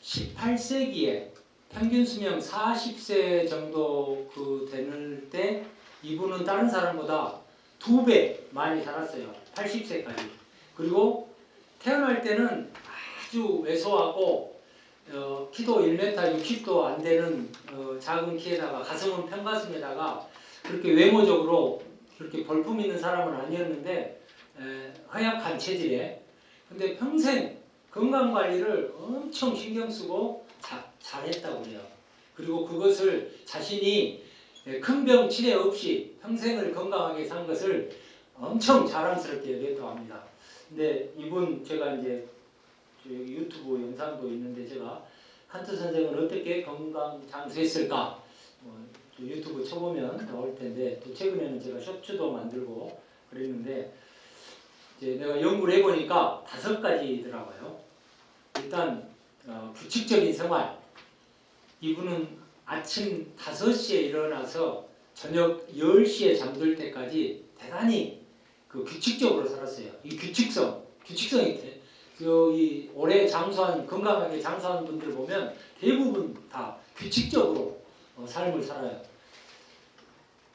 18세기에 평균 수명 40세 정도 되는 때 이분은 다른 사람보다 2배 많이 살았어요. 80세까지. 그리고 태어날 때는 아주 왜소하고 키도 1m 60도 안 되는 작은 키에다가 가슴은 편가슴에다가 그렇게 외모적으로 그렇게 볼품 있는 사람은 아니었는데 허약한 체질에, 근데 평생 건강관리를 엄청 신경 쓰고 잘했다고 그래요. 그리고 그것을 자신이 큰 병 치레 없이 평생을 건강하게 산 것을 엄청 자랑스럽게 얘기했다고 합니다. 근데 이분 제가 이제 유튜브 영상도 있는데 제가 칸트 선생은 어떻게 건강 장수했을까 유튜브 쳐보면 나올 텐데, 또 최근에는 제가 쇼츠도 만들고 그랬는데 이제 내가 연구를 해보니까 5가지더라고요. 일단 규칙적인 생활. 이분은 아침 5시에 일어나서 저녁 10시에 잠들 때까지 대단히 그 규칙적으로 살았어요. 이 규칙성이 이 오래 장수한, 건강하게 장수한 분들 보면 대부분 다 규칙적으로 삶을 살아요.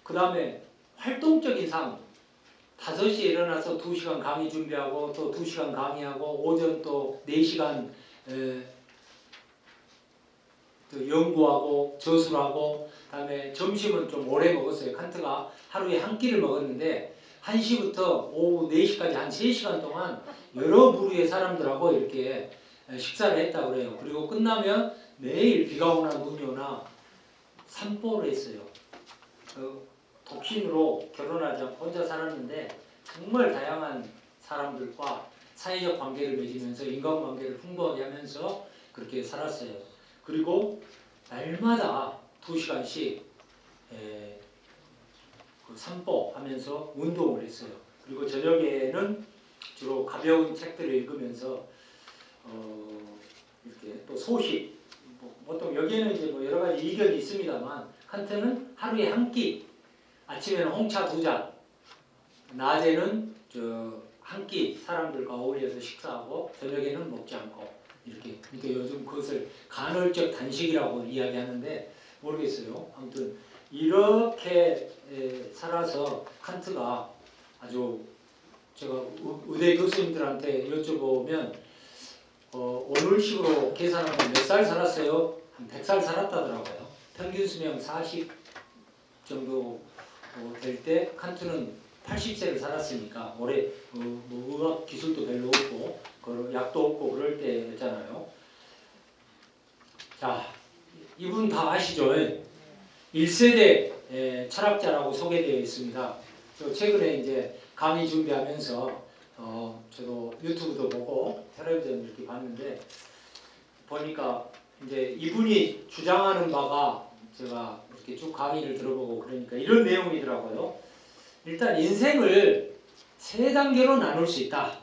그 다음에 활동적인 삶. 5시에 일어나서 2시간 강의 준비하고 또 2시간 강의하고 오전 또 4시간 또 연구하고 저술하고, 그다음에 점심은 좀 오래 먹었어요. 칸트가 하루에 한 끼를 먹었는데 1시부터 오후 4시까지 한 3시간 동안 여러 부류의 사람들하고 이렇게 식사를 했다고 그래요. 그리고 끝나면 매일 비가 오나 눈이 오나 산보를 했어요. 독신으로 결혼하지 않고 혼자 살았는데 정말 다양한 사람들과 사회적 관계를 맺으면서 인간관계를 풍부하게 하면서 그렇게 살았어요. 그리고 날마다 2시간씩 산보하면서 운동을 했어요. 그리고 저녁에는 주로 가벼운 책들을 읽으면서 이렇게 또 소식, 보통 여기에는 이제 뭐 여러 가지 의견이 있습니다만 칸트는 하루에 한 끼, 아침에는 홍차 2잔, 낮에는 한 끼 사람들과 어울려서 식사하고 저녁에는 먹지 않고 이렇게. 그러니까 요즘 그것을 간헐적 단식이라고 이야기하는데 모르겠어요. 아무튼 이렇게 살아서 칸트가 아주, 제가 의대 교수님들한테 여쭤보면 오늘식으로 계산하면 몇 살 살았어요? 한 100살 살았다더라고요. 평균 수명 40 정도 될 때 칸트는 80세를 살았으니까 올해 뭐 의학 기술도 별로 없고 약도 없고 그럴 때였잖아요. 자, 이분 다 아시죠? 1세대 철학자라고 소개되어 있습니다. 저 최근에 이제 강의 준비하면서 저도 유튜브도 보고 텔레비전 이렇게 봤는데 보니까 이제 이분이 주장하는 바가 제가 이렇게 쭉 강의를 들어보고 그러니까 이런 내용이더라고요. 일단 인생을 세 단계로 나눌 수 있다.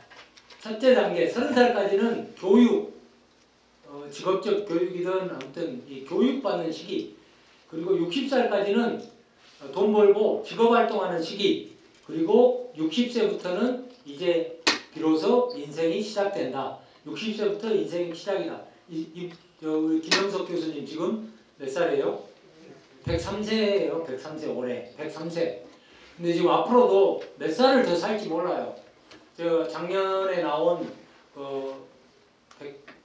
첫째 단계, 30살까지는 교육, 직업적 교육이든 아무튼 이 교육받는 시기, 그리고 60살까지는 돈 벌고 직업활동하는 시기, 그리고 60세부터는 이제 비로소 인생이 시작된다. 60세부터 인생이 시작이다. 김영석 교수님 지금 몇 살이에요? 103세예요. 103세 올해 103세. 근데 지금 앞으로도 몇 살을 더 살지 몰라요. 저 작년에 나온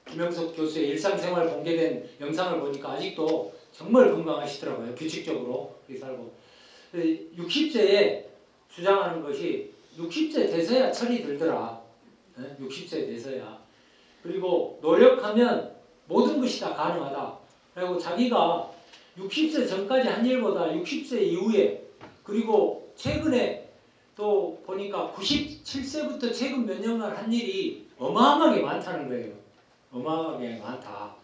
김영석 교수의 일상생활 공개된 영상을 보니까 아직도 정말 건강하시더라고요. 규칙적으로 그렇게 살고. 60세에 주장하는 것이 60세 돼서야 철이 들더라. 60세 돼서야. 그리고 노력하면 모든 것이 다 가능하다. 그리고 자기가 60세 전까지 한 일보다 60세 이후에 그리고 최근에 또 보니까 97세부터 최근 몇 년간 한 일이 어마어마하게 많다는 거예요. 어마어마하게 많다.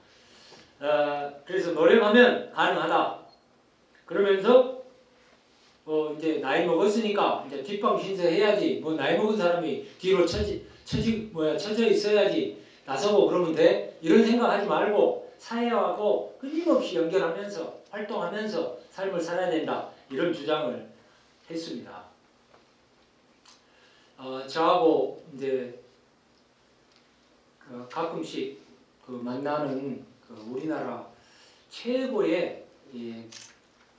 그래서 노력하면 가능하다. 그러면서 이제 나이 먹었으니까 이제 뒷방 신세 해야지. 뭐 나이 먹은 사람이 뒤로 처져 있어야지. 나서고 그러면 돼. 이런 생각하지 말고 사회하고 끊임없이 연결하면서 활동하면서 삶을 살아야 된다. 이런 주장을 했습니다. 저하고 이제 가끔씩 만나는 우리나라 최고의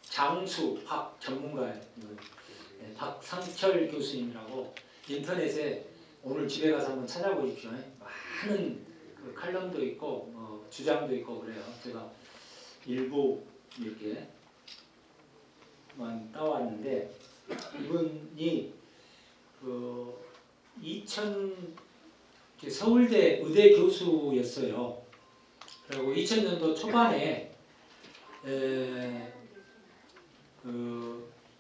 장수학 전문가의 박상철 교수님이라고 인터넷에 오늘 집에 가서 한번 찾아보십시오. 많은 칼럼도 있고 주장도 있고 그래요. 제가 일부 이렇게만 따왔는데 이분이 서울대 의대 교수였어요. 그리고 2000년도 초반에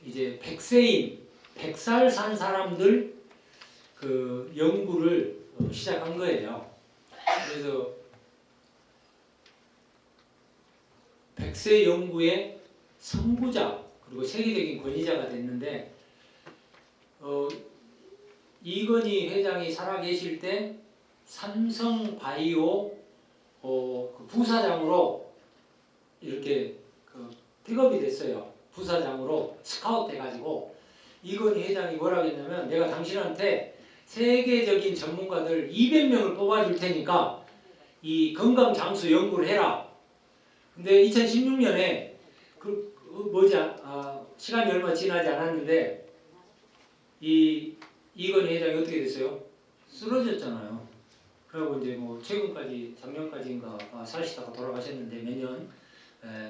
이제 100살 산 사람들 연구를 시작한 거예요. 그래서 100세 연구의 선구자 그리고 세계적인 권위자가 됐는데 이건희 회장이 살아계실 때 삼성바이오 부사장으로 이렇게 픽업이 됐어요. 부사장으로 스카웃 돼가지고 이건희 회장이 뭐라고 했냐면 내가 당신한테 세계적인 전문가들 200명을 뽑아줄 테니까 이 건강 장수 연구를 해라. 근데 2016년에 시간이 얼마 지나지 않았는데 이건희 회장이 어떻게 됐어요? 쓰러졌잖아요. 그리고 이제 뭐 최근까지 작년까지인가 사시다가 돌아가셨는데 매년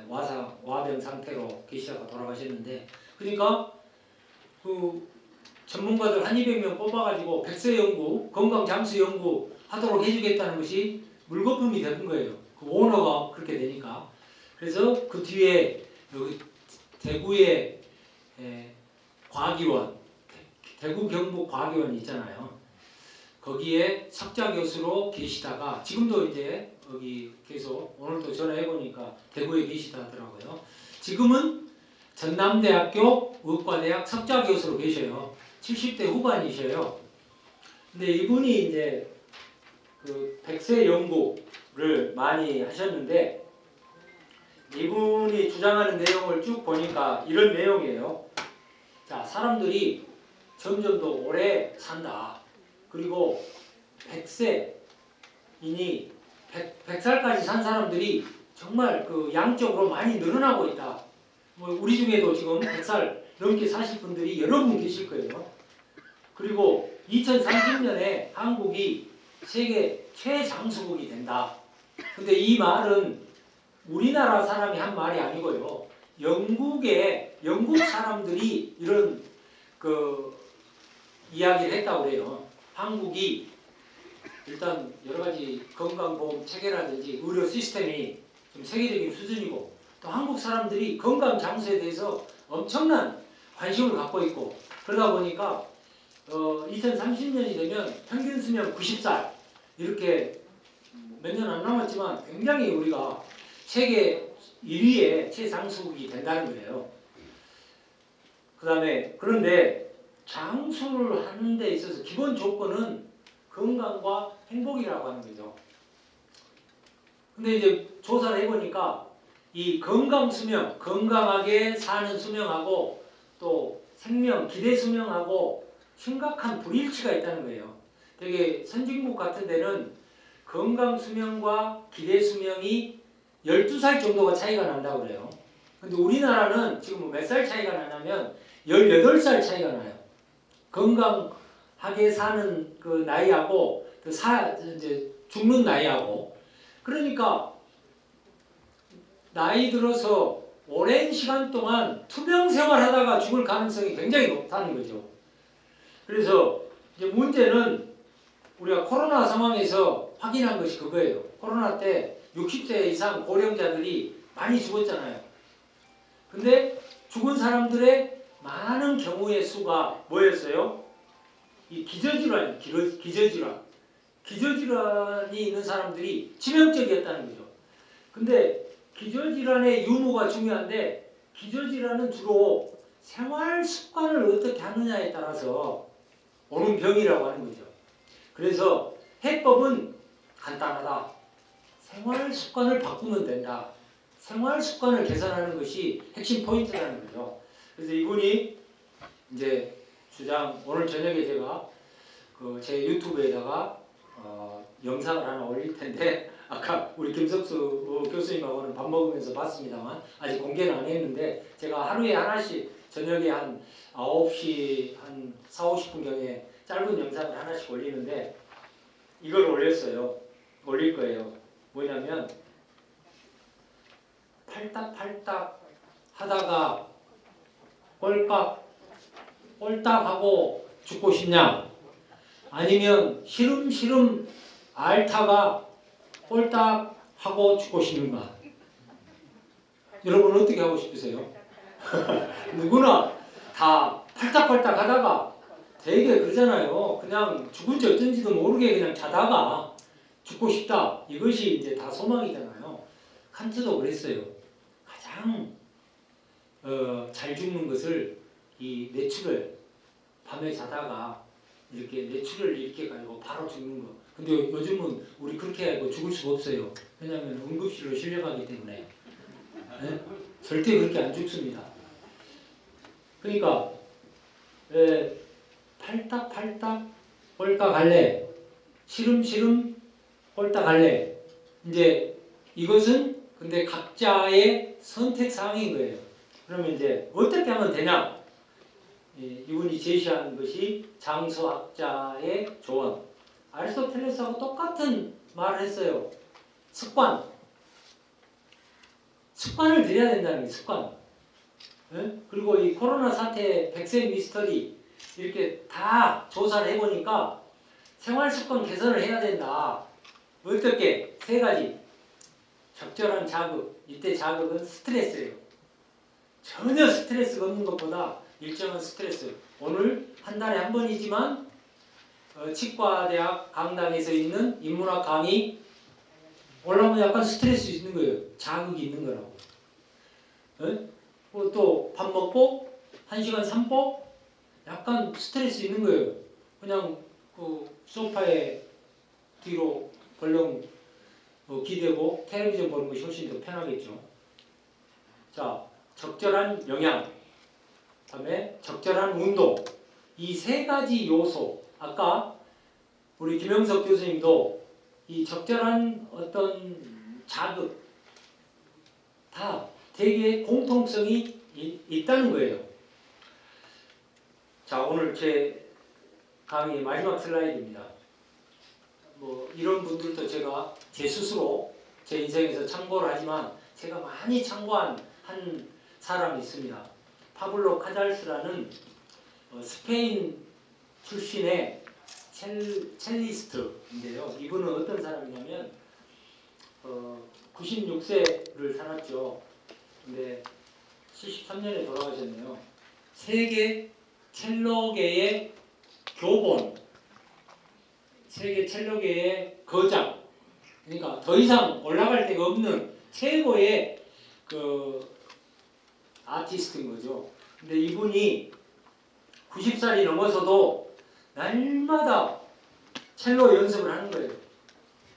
와병 상태로 계시다가 돌아가셨는데 그러니까 전문가들 한 200명 뽑아가지고 100세 연구, 건강 장수 연구 하도록 해주겠다는 것이 물거품이 된 거예요. 그 오너가 그렇게 되니까. 그래서 그 뒤에 여기 대구의 과기원, 대구 경북 과기원 있잖아요. 거기에 석좌 교수로 계시다가 지금도 이제 여기 계속 오늘도 전화해 보니까 대구에 계시다더라고요. 지금은 전남대학교 의과대학 석좌 교수로 계셔요. 70대 후반이셔요. 근데 이분이 이제 100세 연구를 많이 하셨는데 이분이 주장하는 내용을 쭉 보니까 이런 내용이에요. 자, 사람들이 점점 더 오래 산다. 그리고 100세이니 100살까지 산 사람들이 정말 양적으로 많이 늘어나고 있다. 뭐 우리 중에도 지금 100살 넘게 사실 분들이 여러 분 계실 거예요. 그리고 2030년에 한국이 세계 최장수국이 된다. 근데 이 말은 우리나라 사람이 한 말이 아니고요. 영국 사람들이 이런 그 이야기를 했다고 그래요. 한국이 일단 여러 가지 건강보험 체계라든지 의료 시스템이 좀 세계적인 수준이고 또 한국 사람들이 건강 장수에 대해서 엄청난 관심을 갖고 있고 그러다 보니까 2030년이 되면 평균 수명 90살 이렇게 몇 년 안 남았지만 굉장히 우리가 세계 1위의 최장수국이 된다는 거예요. 그런데 장수를 하는 데 있어서 기본 조건은 건강과 행복이라고 하는 거죠. 근데 이제 조사를 해보니까 이 건강 수명, 건강하게 사는 수명하고 또 생명, 기대 수명하고 심각한 불일치가 있다는 거예요. 되게 선진국 같은 데는 건강 수명과 기대 수명이 12살 정도가 차이가 난다고 그래요. 근데 우리나라는 지금 몇 살 차이가 나냐면 18살 차이가 나요. 건강하게 사는 그 나이하고 이제 죽는 나이하고 그러니까 나이 들어서 오랜 시간 동안 투병 생활하다가 죽을 가능성이 굉장히 높다는 거죠. 그래서 이제 문제는 우리가 코로나 상황에서 확인한 것이 그거예요. 코로나 때 60세 이상 고령자들이 많이 죽었잖아요. 근데 죽은 사람들의 많은 경우의 수가 뭐였어요? 이 기저질환. 기저질환이 있는 사람들이 치명적이었다는 거죠. 근데 기저질환의 유무가 중요한데 기저질환은 주로 생활 습관을 어떻게 하느냐에 따라서 오는 병이라고 하는 거죠. 그래서 해법은 간단하다. 생활 습관을 바꾸면 된다. 생활 습관을 개선하는 것이 핵심 포인트라는 거죠. 그래서 이분이 이제 오늘 저녁에 제가 제 유튜브에다가 영상을 하나 올릴 텐데 아까 우리 김석수 교수님하고는 밥 먹으면서 봤습니다만 아직 공개는 안 했는데 제가 하루에 하나씩 저녁에 한 9시 한 4, 50분경에 짧은 영상을 하나씩 올리는데 이걸 올릴 거예요. 뭐냐면 팔딱팔딱 하다가 꼴딱하고 죽고 싶냐? 아니면 시름시름 앓다가 꼴딱하고 죽고 싶는가? 여러분 어떻게 하고 싶으세요? 누구나 다 팔딱팔딱 하다가 되게 그러잖아요. 그냥 죽을지 어쩐지도 모르게 그냥 자다가 죽고 싶다. 이것이 이제 다 소망이잖아요. 칸트도 그랬어요. 가장 잘 죽는 것을 이 뇌출혈 밤에 자다가 이렇게 뇌출혈을 일으켜가지고 바로 죽는 거. 근데 요즘은 우리 그렇게 하고 죽을 수가 없어요. 왜냐하면 응급실로 실려가기 때문에 네? 절대 그렇게 안 죽습니다. 그러니까 팔딱팔딱 꼴딱할래, 시름시름 꼴딱할래. 이제 이것은 근데 각자의 선택 사항인 거예요. 그러면 이제 어떻게 하면 되냐? 이분이 제시한 것이 장수학자의 조언. 아리스토텔레스하고 똑같은 말을 했어요. 습관을 들여야 된다는 거예요. 습관. 네? 그리고 이 코로나 사태 백세 미스터리 이렇게 다 조사를 해보니까 생활습관 개선을 해야 된다. 어떻게? 3가지. 적절한 자극. 이때 자극은 스트레스예요. 전혀 스트레스가 없는 것보다 일정한 스트레스. 오늘 한 달에 한 번이지만 치과대학 강당에서 있는 인문학 강의 올라오면 약간 스트레스 있는 거예요. 자극이 있는 거라고. 또 밥 먹고 1시간 산보 약간 스트레스 있는 거예요. 그냥 그 소파에 뒤로 벌렁 기대고 텔레비전 보는 것이 훨씬 더 편하겠죠. 자, 적절한 영양, 그다음에 적절한 운동. 이 3가지 요소. 아까 우리 김영석 교수님도 이 적절한 어떤 자극 다 되게 공통성이 있다는 거예요. 자, 오늘 제 강의 마지막 슬라이드입니다. 이런 분들도 제가 제 스스로 제 인생에서 참고를 하지만 제가 많이 참고한 한 사람이 있습니다. 파블로 카잘스라는 스페인 출신의 첼리스트인데요. 이분은 어떤 사람이냐면 96세를 살았죠. 근데 73년에 돌아가셨네요. 세계 첼로계의 교본, 세계 첼로계의 거장. 그러니까 더 이상 올라갈 데가 없는 최고의 그 아티스트인 거죠. 근데 이분이 90살이 넘어서도 날마다 첼로 연습을 하는 거예요.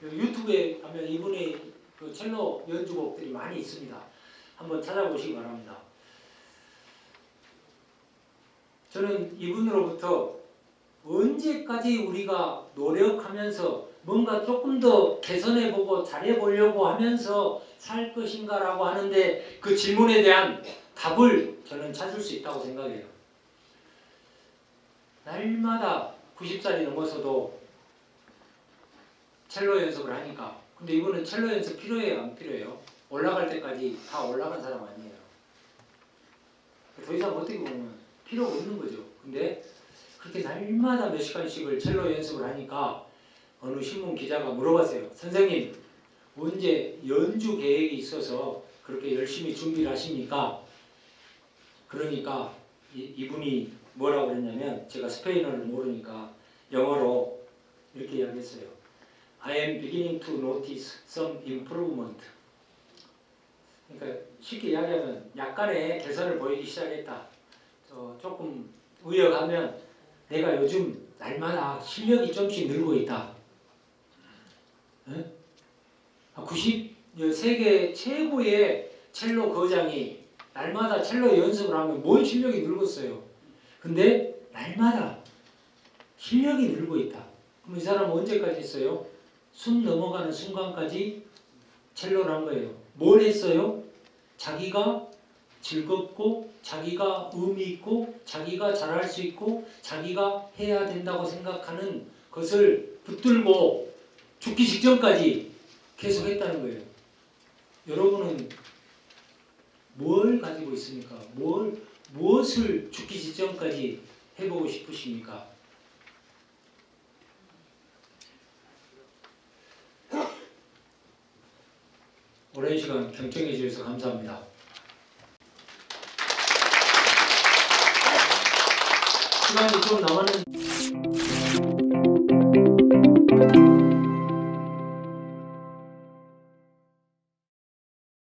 유튜브에 가면 이분의 그 첼로 연주곡들이 많이 있습니다. 한번 찾아보시기 바랍니다. 저는 이분으로부터 언제까지 우리가 노력하면서 뭔가 조금 더 개선해보고 잘해보려고 하면서 살 것인가라고 하는데 그 질문에 대한 답을 저는 찾을 수 있다고 생각해요. 날마다 90살이 넘어서도 첼로 연습을 하니까. 근데 이분은 첼로 연습 필요해요, 안 필요해요? 올라갈 때까지 다 올라간 사람 아니에요. 더 이상 어떻게 보면 필요가 없는 거죠. 근데 그렇게 날마다 몇 시간씩을 첼로 연습을 하니까 어느 신문 기자가 물어봤어요. 선생님, 언제 연주 계획이 있어서 그렇게 열심히 준비를 하십니까? 그러니까 이분이 뭐라고 그랬냐면, 제가 스페인어를 모르니까 영어로 이렇게 이야기했어요. I am beginning to notice some improvement. 그러니까 쉽게 이야기하면 약간의 개선을 보이기 시작했다. 조금 의역하면 내가 요즘 날마다 실력이 좀씩 늘고 있다. 세계 최고의 첼로 거장이 날마다 첼로 연습을 하면 뭔 실력이 늘었어요. 근데 날마다 실력이 늘고 있다. 그럼 이 사람은 언제까지 했어요? 숨 넘어가는 순간까지 첼로를 한 거예요. 뭘 했어요? 자기가 즐겁고 자기가 의미 있고 자기가 잘할 수 있고 자기가 해야 된다고 생각하는 것을 붙들고 죽기 직전까지 계속 했다는 거예요. 여러분은 뭘 가지고 있습니까? 무엇을 죽기 직전까지 해보고 싶으십니까? 오랜 시간 경청해 주셔서 감사합니다. 시간이 좀 남았는데